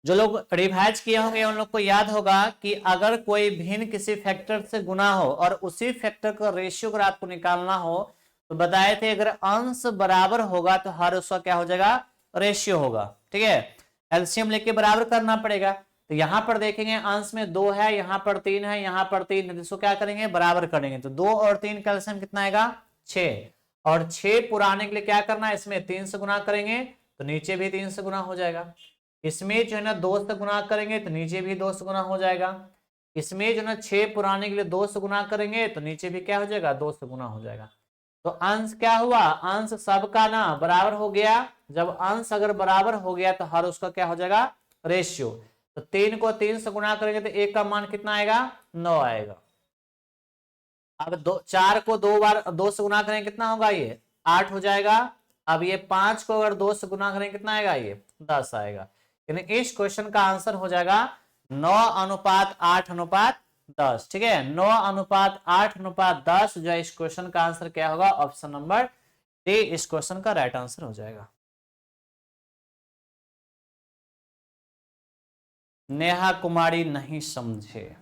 जो लोग रिवाइज किए होंगे उन लोग को याद होगा कि अगर कोई भिन्न किसी फैक्टर से गुना हो और उसी फैक्टर का रेशियो अगर आपको निकालना हो, तो बताए थे अगर अंश बराबर होगा तो हर उसका क्या हो जाएगा, रेशियो होगा। ठीक है, एलसीएम लेके बराबर करना पड़ेगा। तो यहां पर देखेंगे अंश में 2 है, यहां पर 3 है, यहां पर 3 है, इसको क्या करेंगे बराबर करेंगे, तो 2 और 3 का एलसीएम कितना आएगा 6, और 6 पुराने के लिए क्या करना है, इसमें 3 से गुना करेंगे तो नीचे भी 3 से गुना हो जाएगा। इसमें जो है ना 2 से गुना करेंगे तो नीचे भी 2 से गुना हो जाएगा। इसमें जो ना 6 पुराने के लिए 2 से गुना करेंगे तो नीचे भी क्या हो जाएगा 2 से गुना हो जाएगा। तो अंश क्या हुआ, अंश सबका ना बराबर हो गया, जब अंश अगर बराबर हो गया तो हर उसका क्या हो जाएगा, रेशियो। तो 3 को 3 से गुना करेंगे तो 1 का मान कितना आएगा, 9 आएगा। अब 4 को 2 बार 2 से गुना करेंगे कितना होगा, ये 8 हो जाएगा। अब ये 5 को अगर 2 से गुना करेंगे कितना आएगा, ये 10 आएगा। यानी इस क्वेश्चन का आंसर हो जाएगा 9:8:10। ठीक है, 9:8:10 जो है इस क्वेश्चन का आंसर क्या होगा, ऑप्शन नंबर डी इस क्वेश्चन का राइट आंसर हो जाएगा। नेहा कुमारी नहीं समझे,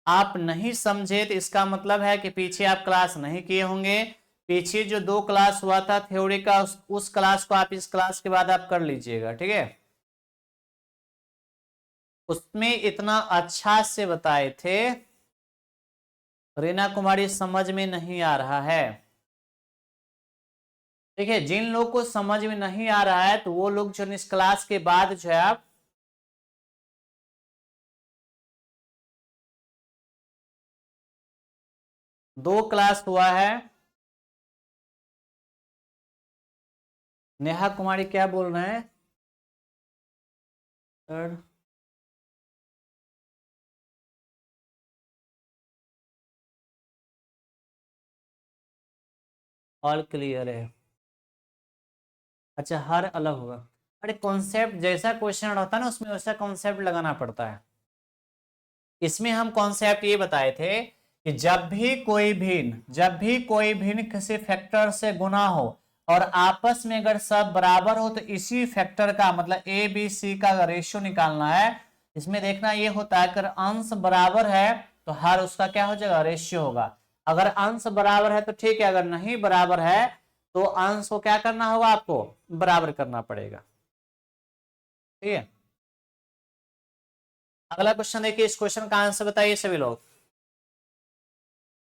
आप नहीं समझे तो इसका मतलब है कि पीछे आप क्लास नहीं किए होंगे। पीछे जो 2 क्लास हुआ था थ्योरी का, उस क्लास को आप इस क्लास के बाद आप कर लीजिएगा। ठीक है, उसमें इतना अच्छा से बताए थे। रीना कुमारी समझ में नहीं आ रहा है। देखिए, जिन लोग को समझ में नहीं आ रहा है तो वो लोग जो इस क्लास के बाद जो है आप दो क्लास हुआ है। नेहा कुमारी क्या बोल रहे हैं सर? ऑल क्लियर है। अच्छा, हर अलग होगा। अरे कॉन्सेप्ट जैसा क्वेश्चन रहता है ना उसमें वैसा कॉन्सेप्ट लगाना पड़ता है। इसमें हम कॉन्सेप्ट ये बताए थे कि जब भी कोई भिन्न किसी फैक्टर से गुना हो और आपस में अगर सब बराबर हो तो इसी फैक्टर का मतलब ए बी सी का रेशियो निकालना है। इसमें देखना ये होता है अगर अंश बराबर है तो हर उसका क्या हो जाएगा, रेशियो होगा। अगर अंश बराबर है तो ठीक है, अगर नहीं बराबर है तो अंश को क्या करना होगा, आपको बराबर करना पड़ेगा। ठीक है, अगला क्वेश्चन देखिए, इस क्वेश्चन का आंसर बताइए सभी लोग।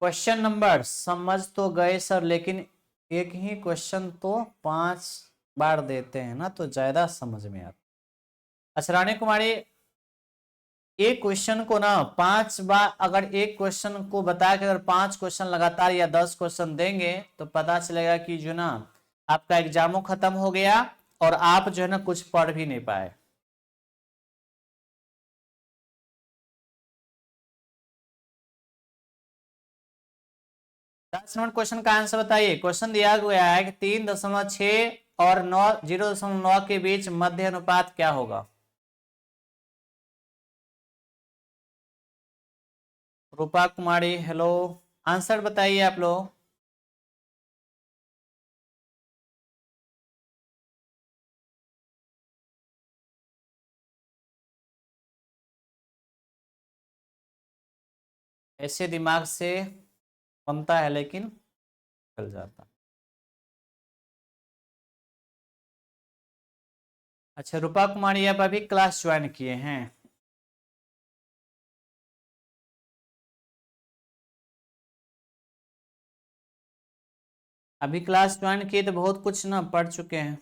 क्वेश्चन नंबर, समझ तो गए सर लेकिन एक ही क्वेश्चन तो 5 बार देते हैं ना तो ज्यादा समझ में आता। अच्छा रानी कुमारी, एक क्वेश्चन को ना 5 बार, अगर एक क्वेश्चन को बता के अगर 5 क्वेश्चन लगातार या 10 क्वेश्चन देंगे तो पता चलेगा कि जो ना आपका एग्जामो खत्म हो गया और आप जो है ना कुछ पढ़ भी नहीं पाए। 10 नंबर क्वेश्चन का आंसर बताइए। क्वेश्चन दिया गया है कि 3.6 और 0.9 के बीच मध्य अनुपात क्या होगा। रूपा कुमारी हेलो, आंसर बताइए आप लोग। ऐसे दिमाग से बनता है लेकिन चल जाता। अच्छा रूपा कुमारी, आप अभी क्लास ज्वाइन किए हैं? अभी क्लास ज्वाइन किए तो बहुत कुछ ना पढ़ चुके हैं।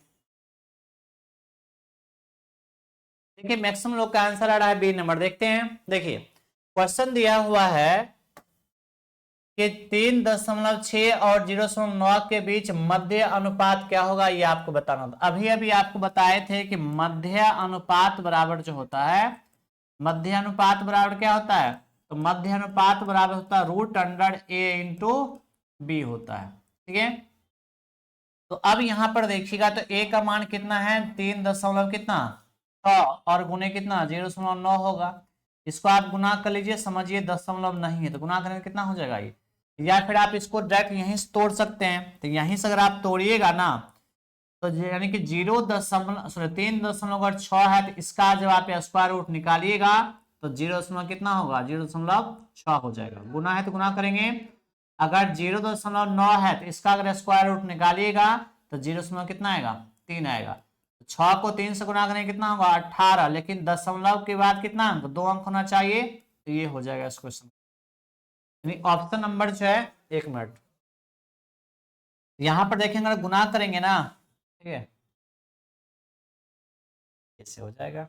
देखिए मैक्सिमम लोग का आंसर आ रहा है बी नंबर। देखते हैं, देखिए क्वेश्चन दिया हुआ है कि 3.6 और 0.9 के बीच मध्य अनुपात क्या होगा, ये आपको बताना था। अभी अभी आपको बताए थे कि मध्य अनुपात बराबर जो होता है, मध्य अनुपात बराबर क्या होता है, तो मध्य अनुपात बराबर होता है √A/B होता है। ठीक है, तो अब यहां पर देखिएगा तो ए का मान कितना है, 3 दशमलव कितना 6 और गुने कितना 0.9 होगा। इसको आप गुना कर लीजिए, समझिए दशमलव नहीं है तो गुना करेंगे कितना हो जाएगा ये, या फिर आप इसको डायरेक्ट यहीं से तोड़ सकते हैं। तो यहीं से अगर आप तोड़िएगा ना तो यानी कि 3.6 है तो इसका जब आप स्क्वायर रूट निकालिएगा तो 0 कितना होगा, 0.6 हो जाएगा। गुना है तो गुना करेंगे, अगर 0.9 है तो इसका अगर स्क्वायर रूट निकालिएगा तो 0 कितना आएगा, 3 आएगा। 6 को 3 से गुना करेंगे कितना होगा 18, लेकिन दशमलव के बाद कितना अंक, 2 अंक होना चाहिए। तो ये हो जाएगा इस क्वेश्चन। ऑप्शन नंबर जो है, 1 मिनट, यहां पर देखेंगे अगर गुना करेंगे ना, ठीक है कैसे हो जाएगा।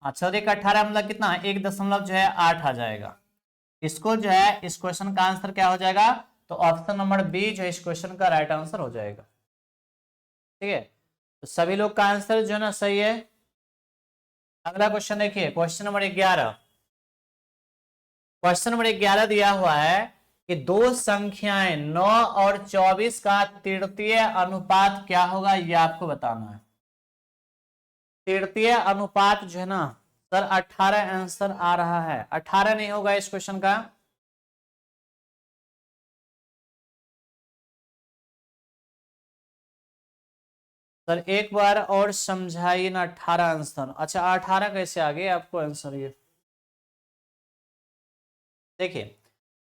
अच्छा, 18 मतलब कितना, 1 दशमलव जो है 8 आ जाएगा। इसको जो है इस क्वेश्चन का आंसर क्या हो जाएगा, तो ऑप्शन नंबर बी जो है इस क्वेश्चन का राइट आंसर हो जाएगा। ठीक है, तो सभी लोग का आंसर जो है ना सही है। अगला क्वेश्चन देखिए, क्वेश्चन नंबर 11। क्वेश्चन नंबर 11 दिया हुआ है कि दो संख्याएं 9 और 24 का तृतीय अनुपात क्या होगा, ये आपको बताना है। तृतीय अनुपात जो है ना सर 18 आंसर आ रहा है, 18 नहीं होगा इस क्वेश्चन का। सर एक बार और समझाइए ना, 18 आंसर, अच्छा 18 कैसे आ गए आपको आंसर ये। देखिए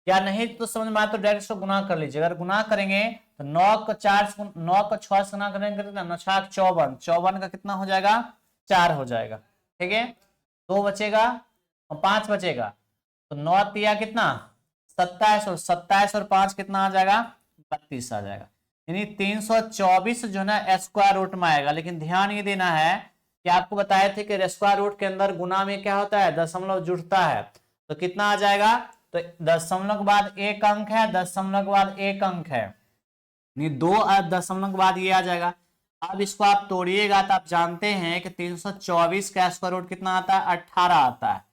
या नहीं तो समझ में आया तो डायरेक्ट से गुना कर लीजिए। अगर गुना करेंगे तो 9 को 4 से 9 को 6 से गुना करेंगे कितना, 9 छाक 54, 54 का कितना हो जाएगा, 4 हो जाएगा। ठीक है, 2 बचेगा और 5 बचेगा, तो 9 तिया कितना 27, और 27 और 5 कितना आ जाएगा, 32 आ जाएगा। यानी 324 जो है ना स्क्वायर रूट में आएगा। लेकिन ध्यान ये देना है कि आपको बताए थे कि स्क्वायर रूट के अंदर गुना में क्या होता है, दशमलव जुड़ता है। तो कितना आ जाएगा, तो दशमलव के बाद एक अंक है, दशमलव के बाद एक अंक है, नहीं 2 दशमलव के बाद ये आ जाएगा। अब इसको आप तोड़िएगा तो आप जानते हैं कि 324 का स्क्वायर रूट कितना आता है, 18 आता है।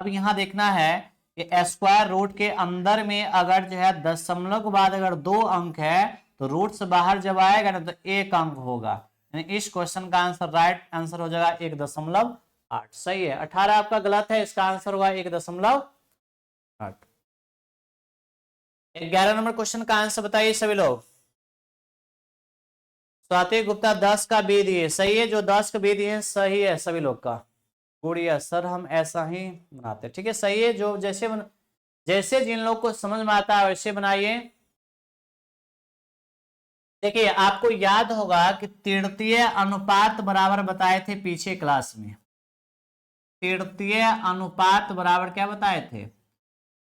अब यहां देखना है कि स्क्वायर रूट के अंदर में अगर जो है दशमलव के बाद अगर 2 अंक है तो रूट से बाहर जब आएगा ना तो एक अंक होगा। यानी इस क्वेश्चन का आंसर राइट आंसर हो जाएगा 1.8। सही है, 18 आपका गलत है, इसका आंसर होगा 1.8। 11 नंबर क्वेश्चन का आंसर बताइए सभी लोग। स्वाति गुप्ता 10 का बी दिए, सही है, जो 10 का बी दिए सही है सभी लोग का। गुड़िया सर हम ऐसा ही बनाते, ठीक है सही है, जो जैसे जिन लोग को समझ में आता है वैसे बनाइए। देखिए आपको याद होगा कि तृतीय अनुपात बराबर बताए थे पीछे क्लास में। तृतीय अनुपात बराबर क्या बताए थे,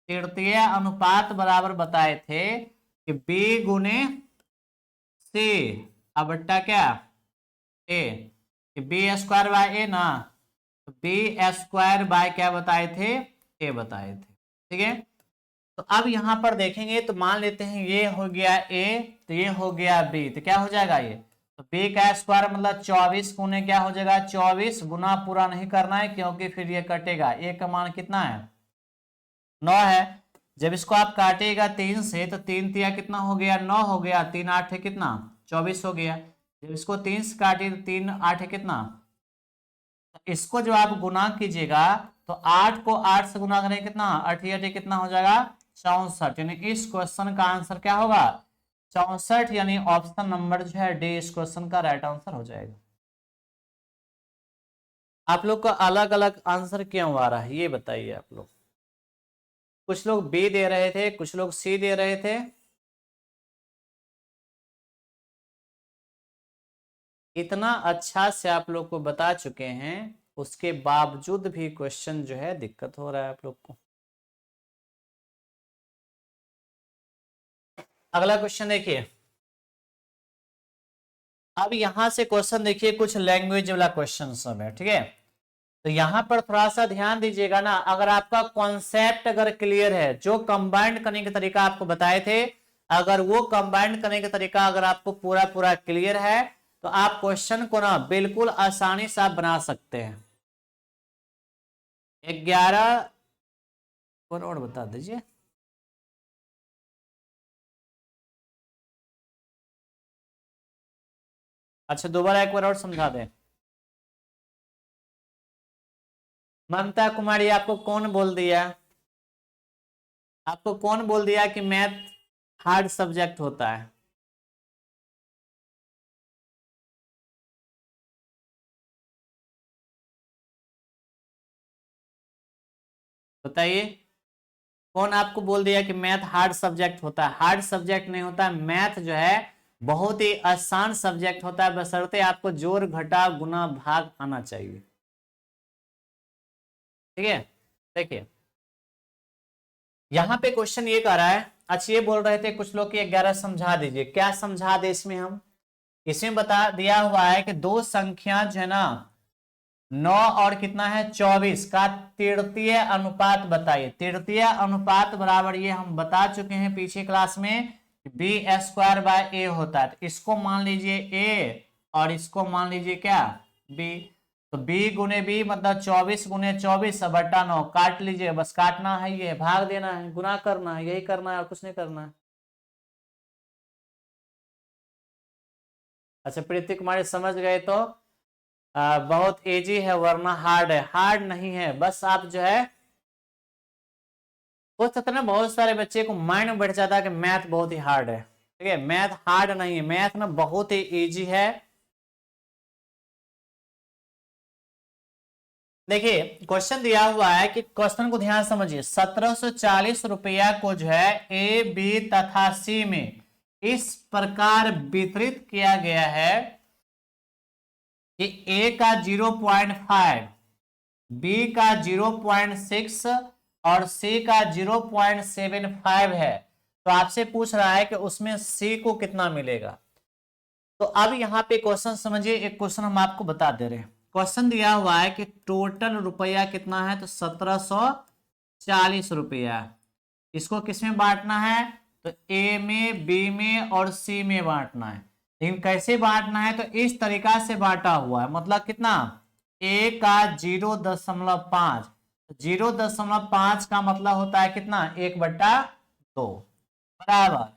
तृतीय अनुपात बराबर बताए थे कि बी गुने सी अब बट्टा क्या ए, बी स्क्वायर बाय ए ना, तो बी स्क्वायर बाय क्या बताए थे, ए बताए थे। ठीक है, तो अब यहां पर देखेंगे तो मान लेते हैं ये हो गया ए तो ये हो गया बी, तो क्या हो जाएगा ये, तो बी का स्क्वायर मतलब 24 गुने क्या हो जाएगा, 24 गुना पूरा नहीं करना है क्योंकि फिर ये कटेगा। ए का मान कितना है 9 है, जब इसको आप काटेगा 3 से तो 3 तिया कितना हो गया 9 हो गया, 3 8 है कितना 24 हो गया। जब इसको 3 से काटे तो 3 8 है कितना, इसको जब आप गुना कीजिएगा तो 8 को 8 से गुना करेंगे कितना 8 कितना हो जाएगा 64। यानी इस क्वेश्चन का आंसर क्या होगा 64, यानी ऑप्शन नंबर जो है डी इस क्वेश्चन का राइट आंसर हो जाएगा। आप लोग का अलग अलग आंसर क्यों आ रहा है ये बताइए आप लोग। कुछ लोग बी दे रहे थे, कुछ लोग सी दे रहे थे। इतना अच्छा से आप लोग को बता चुके हैं उसके बावजूद भी क्वेश्चन जो है दिक्कत हो रहा है आप लोग को। अगला क्वेश्चन देखिए, अब यहां से क्वेश्चन देखिए कुछ लैंग्वेज वाला क्वेश्चन सब है। ठीक है, तो यहां पर थोड़ा सा ध्यान दीजिएगा ना, अगर आपका कॉन्सेप्ट अगर क्लियर है, जो कंबाइंड करने का तरीका आपको बताए थे, अगर वो कंबाइंड करने का तरीका अगर आपको पूरा पूरा क्लियर है तो आप क्वेश्चन को ना बिल्कुल आसानी से आप बना सकते हैं। 11 और बता दीजिए। अच्छा दोबारा एक बार और समझा दें। ममता कुमारी आपको कौन बोल दिया, आपको कौन बोल दिया कि मैथ हार्ड सब्जेक्ट होता है, बताइए कौन आपको बोल दिया कि मैथ हार्ड सब्जेक्ट होता है। हार्ड सब्जेक्ट नहीं होता, मैथ जो है बहुत ही आसान सब्जेक्ट होता है, बशर्ते आपको जोड़ घटा गुना भाग आना चाहिए। ठीक है, देखिए यहां पे क्वेश्चन ये कर रहा है, अच्छा ये बोल रहे थे कुछ लोग कि 11 समझा दीजिए, क्या समझा दे इसमें हम, इसमें बता दिया हुआ है कि दो संख्या जो है ना 9 और कितना है 24 का तृतीय अनुपात बताइए। तृतीय अनुपात बराबर ये हम बता चुके हैं पीछे क्लास में, बी स्क्वायर बाय ए होता है। तो इसको मान लीजिए ए और इसको मान लीजिए क्या बी। तो बी गुने बी मतलब 24 गुने 24 बटा 9, काट लीजिए, बस काटना है, ये भाग देना है, गुना करना है, यही करना है और कुछ नहीं करना है। अच्छा प्रीति कुमारी समझ गए तो बहुत इजी है, वरना हार्ड है। हार्ड नहीं है, बस आप जो है हो सकता है ना बहुत सारे बच्चे को माइंड में बैठ जाता है कि मैथ बहुत ही हार्ड है। ठीक है, मैथ हार्ड नहीं है, मैथ ना बहुत ही इजी है। देखिए क्वेश्चन दिया हुआ है कि क्वेश्चन को ध्यान समझिए। 1740 रुपया को जो है ए बी तथा सी में इस प्रकार वितरित किया गया है कि ए का 0.5, बी का 0.6 और सी का 0.75 है। तो आपसे पूछ रहा है कि उसमें सी को कितना मिलेगा। तो अब यहां पे क्वेश्चन समझिए, एक क्वेश्चन हम आपको बता दे रहे हैं। क्वेश्चन दिया हुआ है कि टोटल रुपया कितना है, तो 1740 रुपया। इसको किसमें बांटना है, तो ए में, बी में और सी में बांटना है। लेकिन कैसे बांटना है, तो इस तरीका से बांटा हुआ है, मतलब कितना, ए का 0.5, 0.5 का मतलब होता है कितना 1/2 बराबर,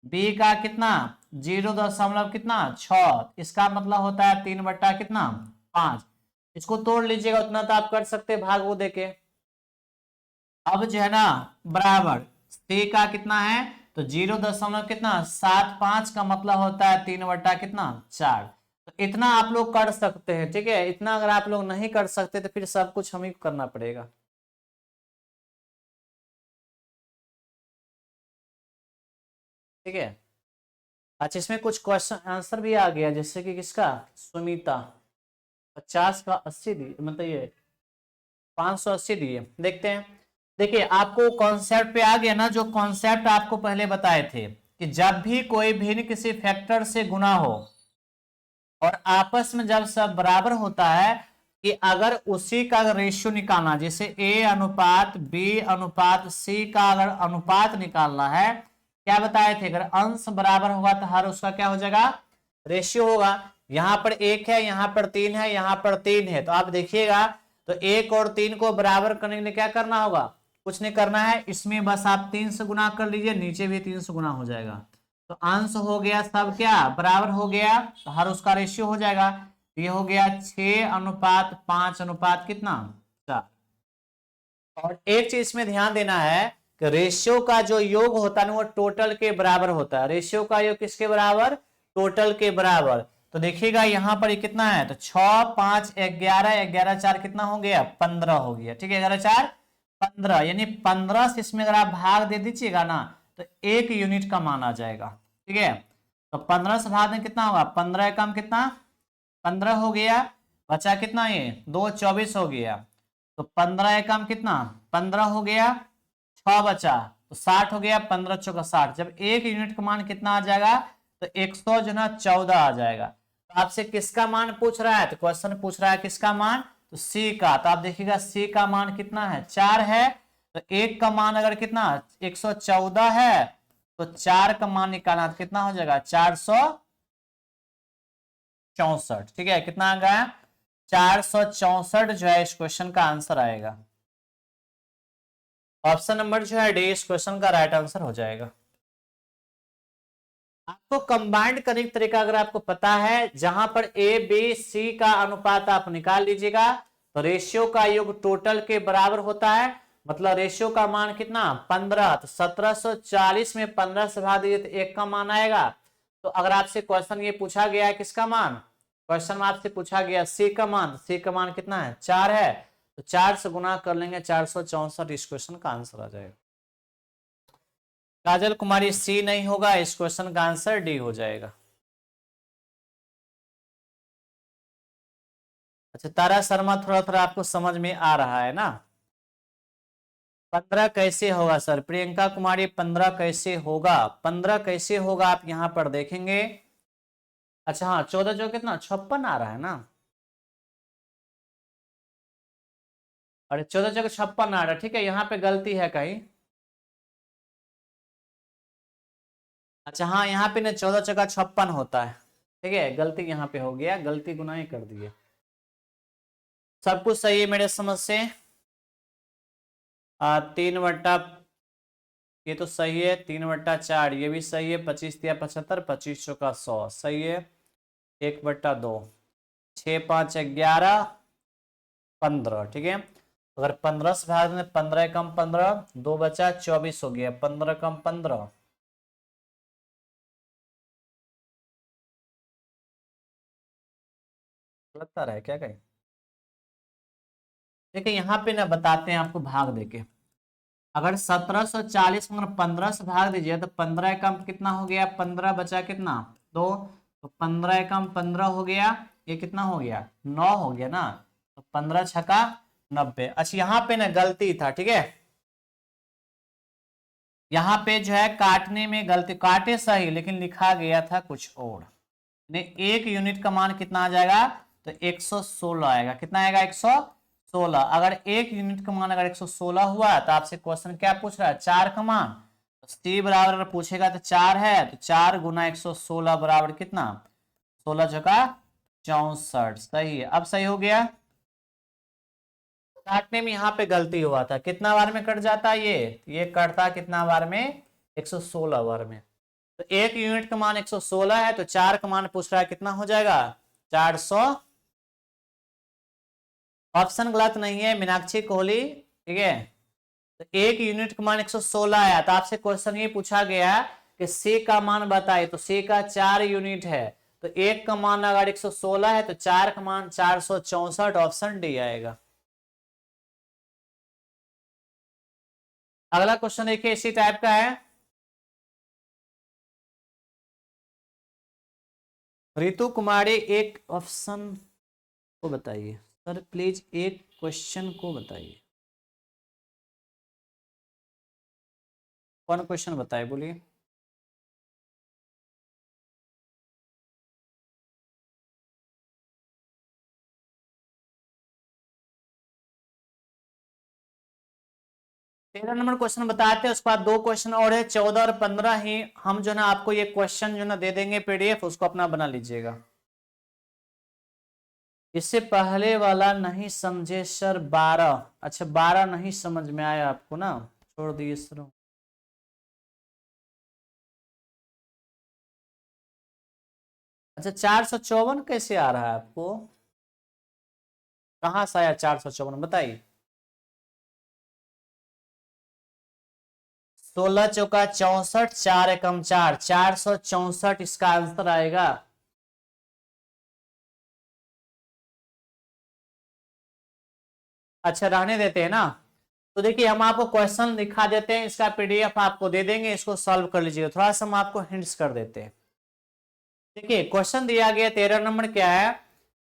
बी का कितना 0 कितना 6, इसका मतलब होता है 3 कितना 5। इसको तोड़ लीजिएगा, उतना तो आप कर सकते हैं भाग वो देके। अब जो है ना बराबर सी का कितना है, तो 0.75 का मतलब होता है 3/4। तो इतना आप लोग कर सकते हैं। ठीक है, इतना अगर आप लोग नहीं कर सकते तो फिर सब कुछ हमें करना पड़ेगा। ठीक है, अच्छा इसमें कुछ क्वेश्चन आंसर भी आ गया, जैसे कि किसका, सुमिता 50 का 80 दिए, मतलब ये 580 दिए। देखते हैं। देखिए आपको कॉन्सेप्ट पे आ गया ना, जो कॉन्सेप्ट आपको पहले बताए थे कि जब भी कोई भिन्न किसी फैक्टर से गुना हो और आपस में जब सब बराबर होता है, कि अगर उसी का रेशियो निकालना, जैसे ए अनुपात बी अनुपात सी का अगर अनुपात निकालना है, क्या बताए थे, अगर अंश बराबर होगा तो हर उसका क्या हो जाएगा, रेशियो होगा। यहां पर 1 है, यहां पर 3 है, यहां पर 3 है, तो आप देखिएगा तो 1 और 3 को बराबर करने के लिए क्या करना होगा, कुछ नहीं करना है, इसमें बस आप 3 से गुना कर लीजिए, नीचे भी 3 से गुना हो जाएगा। तो अंश हो गया सब क्या बराबर हो गया, तो हर उसका रेशियो हो जाएगा। ये हो गया 6:5 अनुपात कितना 4। और एक चीज में ध्यान देना है कि रेशियो का जो योग होता है ना वो टोटल के बराबर होता है। रेशियो का योग किसके बराबर, टोटल के बराबर। तो देखिएगा यहां पर ये कितना है, तो 6 5 11, 11 4 कितना हो गया 15 हो गया। ठीक है, 11 4 15, यानी 15 से इसमें अगर आप भाग दे दीजिएगा ना तो 1 यूनिट का मान आ जाएगा। ठीक है, तो 15 से भाग में कितना होगा, 15 कम कितना 15 हो गया, बचा कितना ये 2 24 हो गया। तो 15 एकम कितना 15 हो गया, 6 बचा तो 60 हो गया, 15 चौका 60। जब 1 यूनिट का मान कितना आ जाएगा, तो 100 जो ना 14 आ जाएगा। तो आपसे किसका मान पूछ रहा है, तो क्वेश्चन पूछ रहा है किसका मान, तो सी का। तो आप देखिएगा सी का मान कितना है 4 है, तो 1 का मान अगर कितना 114 है, तो 4 का मान निकालना तो कितना हो जाएगा 464। ठीक है, कितना आ गया 464 जो है इस क्वेश्चन का आंसर आएगा। ऑप्शन नंबर जो है डी इस क्वेश्चन का राइट आंसर हो जाएगा। आपको कंबाइंड करने का तरीका अगर आपको पता है, जहां पर ए बी सी का अनुपात आप निकाल लीजिएगा, तो रेशियो का योग टोटल के बराबर होता है। मतलब रेशियो का मान कितना 15, तो 1740 में 15 से भाग दीजिए तो 1 का मान आएगा। तो अगर आपसे क्वेश्चन ये पूछा गया है किसका मान, क्वेश्चन में आपसे पूछा गया सी का मान, सी का मान कितना है 4 है, तो 4 से गुना कर लेंगे 464, इस क्वेश्चन का आंसर आ जाएगा। काजल कुमारी सी नहीं होगा, इस क्वेश्चन का आंसर डी हो जाएगा। अच्छा तारा शर्मा थोड़ा थोड़ा आपको समझ में आ रहा है ना। 15 कैसे होगा सर, प्रियंका कुमारी 15 कैसे होगा, 15 कैसे होगा आप यहां पर देखेंगे। अच्छा हाँ 14 जो कितना 56 आ रहा है ना। अरे 14×56 आ रहा है, ठीक है, यहाँ पे गलती है कहीं। अच्छा हाँ, यहाँ पे ना 14×56 होता है, ठीक है, गलती यहाँ पे हो गया, गलती गुनाह ही कर दिए। सब कुछ सही है मेरे समझ से। 3 बट्टा, ये तो सही है, 3/4 ये भी सही है, 25×3 = 75, 25×4 = 100 सही है। 1/2, 6×5 = 11, 15, ठीक है। अगर 15 से भाग दें, 15 कम 15, 2 बचा, 24 हो गया, 15 कम 15, लगता रहा है क्या कहीं। देखिए यहाँ पे ना बताते हैं आपको भाग देके। अगर 1740 में 15 से भाग दीजिए तो 15 कम कितना हो गया, 15 बचा कितना, 2, तो 15 कम 15 हो गया, ये कितना हो गया, 9 हो गया ना, तो 15×6 = 90। अच्छा यहाँ पे ना गलती था, ठीक है, यहाँ पे जो है काटने में गलती, काटे सही लेकिन लिखा गया था कुछ और। एक यूनिट का मान कितना आ जाएगा, तो 116 आएगा, कितना आएगा, 116। अगर एक यूनिट का मान अगर 116 हुआ तो आपसे क्वेश्चन क्या पूछ रहा है, 4 का मान, तो सी बराबर अगर पूछेगा तो 4 है, तो 4 × 116 बराबर कितना, 16×64 सही है। अब सही हो गया। काटने में यहाँ पे गलती हुआ था, कितना बार में कट जाता है ये कटता कितना बार में, 116 बार में। तो एक यूनिट का मान 116 है, तो 4 का मान पूछ रहा है, कितना हो जाएगा, 400। ऑप्शन गलत नहीं है, मीनाक्षी कोहली, ठीक है। तो एक यूनिट का मान 116 है, तो आपसे क्वेश्चन ये पूछा गया कि सी का मान बताइए, तो सी का 4 यूनिट है, तो एक का मान अगर 116 है तो 4 का मान 464, ऑप्शन डी आएगा। अगला क्वेश्चन देखिए, इसी टाइप का है। रितु कुमारी एक ऑप्शन को बताइए, सर प्लीज एक क्वेश्चन को बताइए, कौन क्वेश्चन बताए बोलिए। तेरह नंबर क्वेश्चन बताते हैं, उसके बाद 2 क्वेश्चन और है, 14 और 15 ही हम जो ना आपको ये क्वेश्चन जो ना दे देंगे पीडीएफ, उसको अपना बना लीजिएगा। इससे पहले वाला नहीं समझे सर, 12, अच्छा 12 नहीं समझ में आया आपको ना, छोड़ दिए सर। अच्छा 454 कैसे आ रहा है आपको, कहां से आया 454 बताइए। 16×4 = 64, 4 एकम 4, 464 इसका आंसर आएगा। अच्छा रहने देते हैं ना, तो देखिए हम आपको क्वेश्चन दिखा देते हैं, इसका पीडीएफ आपको दे देंगे, इसको सॉल्व कर लीजिएगा, थोड़ा सा हम आपको हिंट्स कर देते हैं। देखिए क्वेश्चन दिया गया 13 नंबर क्या है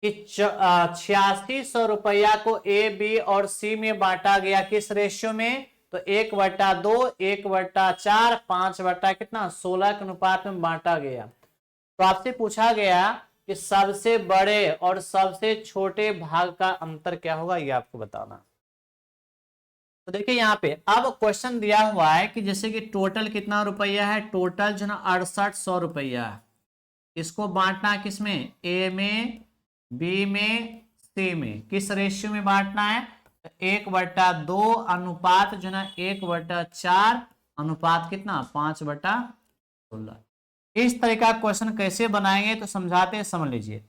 कि 8600 रुपया को ए बी और सी में बांटा गया, किस रेशियो में, तो 1/2, 1/4, 5 कितना 16 के अनुपात में बांटा गया। तो आपसे पूछा गया कि सबसे बड़े और सबसे छोटे भाग का अंतर क्या होगा, ये आपको बताना। तो देखिए यहाँ पे अब क्वेश्चन दिया हुआ है कि जैसे कि टोटल कितना रुपया है, टोटल जो ना 6800 रुपया है, इसको बांटना है किसमें, ए में, बी में, सी में, किस रेशियो में बांटना है, 1/2 अनुपात जो ना 1/4 अनुपात कितना 5/16। इस तरह का क्वेश्चन कैसे बनाएंगे तो समझाते हैं, समझ लीजिए।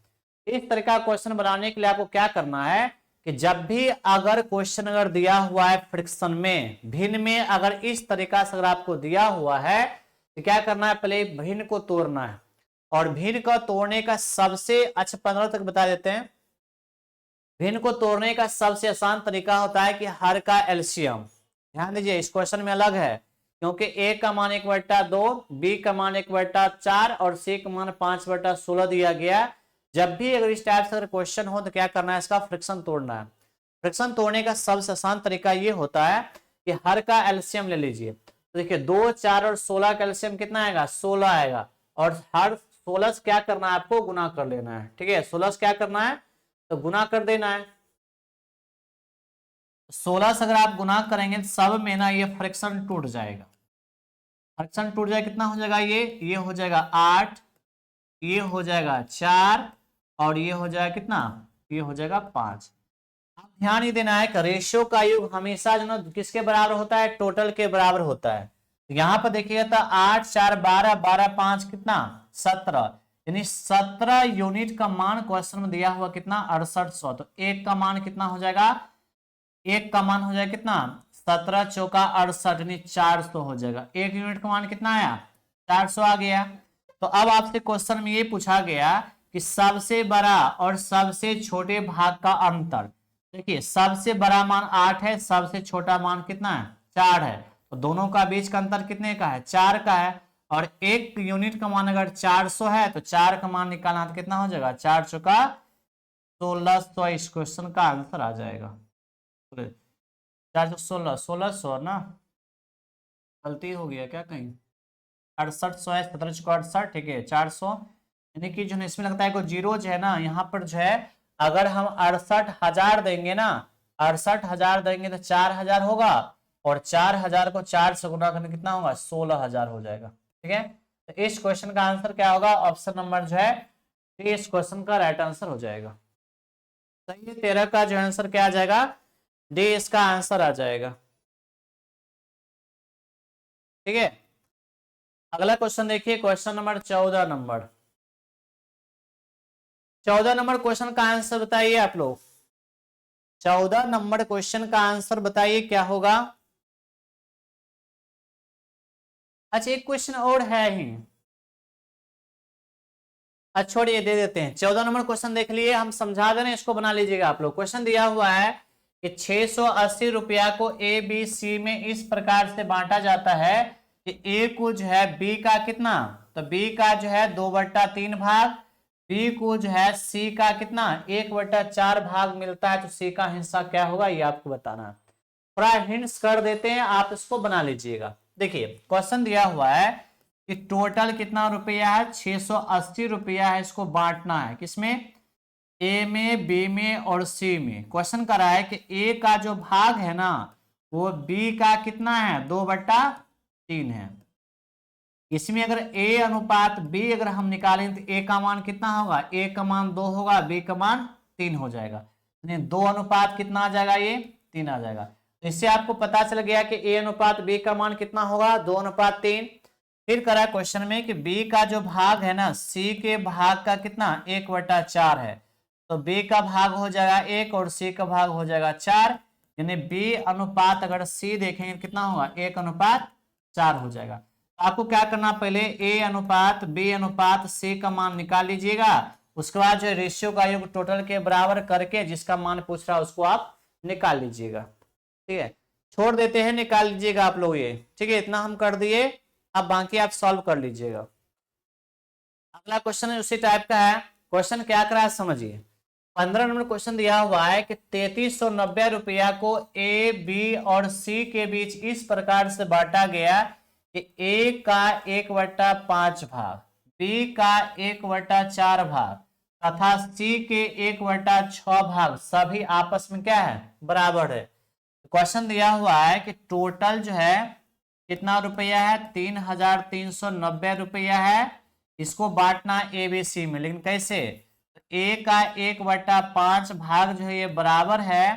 इस तरह का क्वेश्चन बनाने के लिए आपको क्या करना है कि जब भी अगर क्वेश्चन अगर दिया हुआ है फ्रिक्शन में, भिन्न में, अगर इस तरीका से अगर आपको दिया हुआ है तो क्या करना है, पहले भिन्न को तोड़ना है, और भिन्न को तोड़ने का सबसे अच्छा 15 तक बता देते हैं। भिन्न को तोड़ने का सबसे आसान तरीका होता है कि हर का एलसीएम, ध्यान दीजिए इस क्वेश्चन में अलग है, क्योंकि ए का मान 1/2, बी का मान 1/4 और सी का मान 5/16 दिया गया। जब भी अगर इस टाइप से अगर क्वेश्चन हो तो क्या करना है, इसका फ्रिक्शन तोड़ना है। फ्रिक्शन तोड़ने का सबसे आसान तरीका ये होता है कि हर का एलसीएम ले लीजिए, तो देखिए 2, 4 और 16 का एलसीएम कितना आएगा, 16 आएगा, और हर 16 से क्या करना है, आपको गुना कर लेना है, ठीक है, 16 से क्या करना है तो गुना कर देना है। 16 से अगर आप गुना करेंगे तो सब में ना ये फ्रैक्शन टूट जाएगा। फ्रैक्शन टूट जाएगा, कितना हो जाएगा ये हो जाएगा 8, ये हो जाएगा 4 और ये हो जाएगा कितना, ये हो जाएगा 5। अब ध्यान ये देना है कि रेशियो का योग हमेशा जो ना किसके बराबर होता है, टोटल के बराबर होता है। तो यहाँ पर देखिएगा तो 8 4 12, 12 5 कितना 17, यानी 17 यूनिट का मान क्वेश्चन में दिया हुआ कितना 6800। तो एक का मान कितना हो जाएगा, एक का मान हो जाएगा कितना 17 चौका 68 यानी 400 हो जाएगा। एक यूनिट का मान कितना आया 400 आ गया। तो अब आपसे क्वेश्चन में ये पूछा गया कि सबसे बड़ा और सबसे छोटे भाग का अंतर। देखिए सबसे बड़ा मान 8 है, सबसे छोटा मान कितना है 4 है, तो दोनों का बीच का अंतर कितने का है 4 का है। और एक यूनिट का मान अगर 400 है तो 4 का मान निकालना तो कितना हो जाएगा 4 चौका 1600। इस क्वेश्चन का आंसर आ जाएगा 4 16 1600 ना, गलती हो गया क्या कहीं, 6800 है, 17 चौका 68, ठीक है 400। यानी कि जो है इसमें लगता है कोई जीरो जो है ना यहाँ पर जो है, अगर हम 68,000 देंगे ना, 68,000 देंगे तो 4,000 होगा, और 4,000 को 4 से गुना करने कितना होगा 16,000 हो जाएगा। ठीक है, तो इस क्वेश्चन का आंसर क्या होगा, ऑप्शन नंबर जो है इस क्वेश्चन का राइट आंसर हो जाएगा। सही है, 13 का जो आंसर क्या आ जाएगा, डी इसका आंसर आ जाएगा। ठीक है, अगला क्वेश्चन देखिए, question number 14 number 14 number question का आंसर बताइए आप लोग। 14 नंबर क्वेश्चन का आंसर बताइए क्या होगा। अच्छा एक क्वेश्चन और है ही, अच्छा छोड़िए दे देते हैं। 14 नंबर क्वेश्चन देख लिए, हम समझा देना, इसको बना लीजिएगा आप लोग। क्वेश्चन दिया हुआ है कि 680 रुपया को ए बी सी में इस प्रकार से बांटा जाता है कि ए को जो है बी का कितना, तो बी का जो है 2/3 भाग, बी को जो है सी का कितना 1/4 भाग मिलता है। तो सी का हिस्सा क्या होगा ये आपको बताना है। थोड़ा हिंट्स कर देते हैं, आप इसको बना लीजिएगा। देखिए क्वेश्चन दिया हुआ है कि टोटल कितना रुपया है 680 रुपया है, इसको बांटना है किसमें, ए में बी में और सी में। क्वेश्चन कर रहा है कि ए का जो भाग है ना वो बी का कितना है 2/3 है। इसमें अगर ए अनुपात बी अगर हम निकालें तो ए का मान कितना होगा, ए का मान 2 होगा, बी का मान 3 हो जाएगा। 2 अनुपात कितना आ जाएगा, ये 3 आ जाएगा। तो इससे आपको पता चल गया कि ए अनुपात बी का मान कितना होगा 2:3। फिर करा क्वेश्चन में कि बी का जो भाग है ना सी के भाग का कितना 1/4 है, तो बी का भाग हो जाएगा 1 और सी का भाग हो जाएगा 4, यानी बी अनुपात अगर सी देखेंगे कितना होगा 1:4 हो जाएगा। आपको क्या करना, पहले ए अनुपात बी अनुपात सी का मान निकाल लीजिएगा, उसके बाद जो रेशियो का योग टोटल के बराबर करके जिसका मान पूछ रहा है उसको आप निकाल लीजिएगा। ठीक है, छोड़ देते हैं, निकाल लीजिएगा आप लोग ये। ठीक है, इतना हम कर दिए, अब बाकी आप सॉल्व कर लीजिएगा। अगला क्वेश्चन है उसी टाइप का है। क्वेश्चन क्या कर रहा है समझिए। 15 नंबर क्वेश्चन दिया हुआ है कि 3390 रुपया को ए बी और सी के बीच इस प्रकार से बांटा गया कि ए का 1/5 भाग, बी का 1/4 भाग तथा सी के 1/6 भाग सभी आपस में क्या है बराबर है। क्वेश्चन दिया हुआ है कि टोटल जो है कितना रुपया है 3390 रुपया है, इसको बांटना ए बी सी में, लेकिन कैसे, ए का 1/5 भाग जो है ये बराबर है,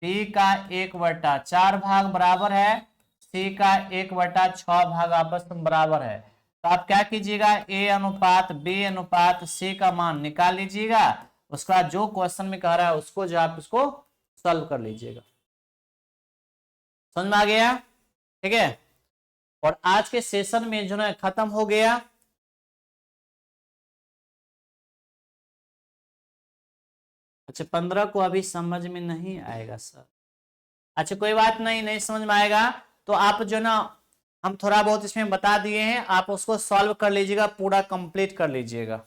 बी का 1/4 भाग बराबर है, सी का 1/6 भाग आपस में बराबर है। तो आप क्या कीजिएगा, ए अनुपात बी अनुपात सी का मान निकाल लीजिएगा, उसके बाद जो क्वेश्चन में कह रहा है उसको जो आप इसको सॉल्व कर लीजिएगा। समझ में आ गया। ठीक है, और आज के सेशन में जो है खत्म हो गया। अच्छा 15 को अभी समझ में नहीं आएगा सर, अच्छा कोई बात नहीं, नहीं समझ में आएगा तो आप जो ना हम थोड़ा बहुत इसमें बता दिए हैं, आप उसको सॉल्व कर लीजिएगा, पूरा कंप्लीट कर लीजिएगा।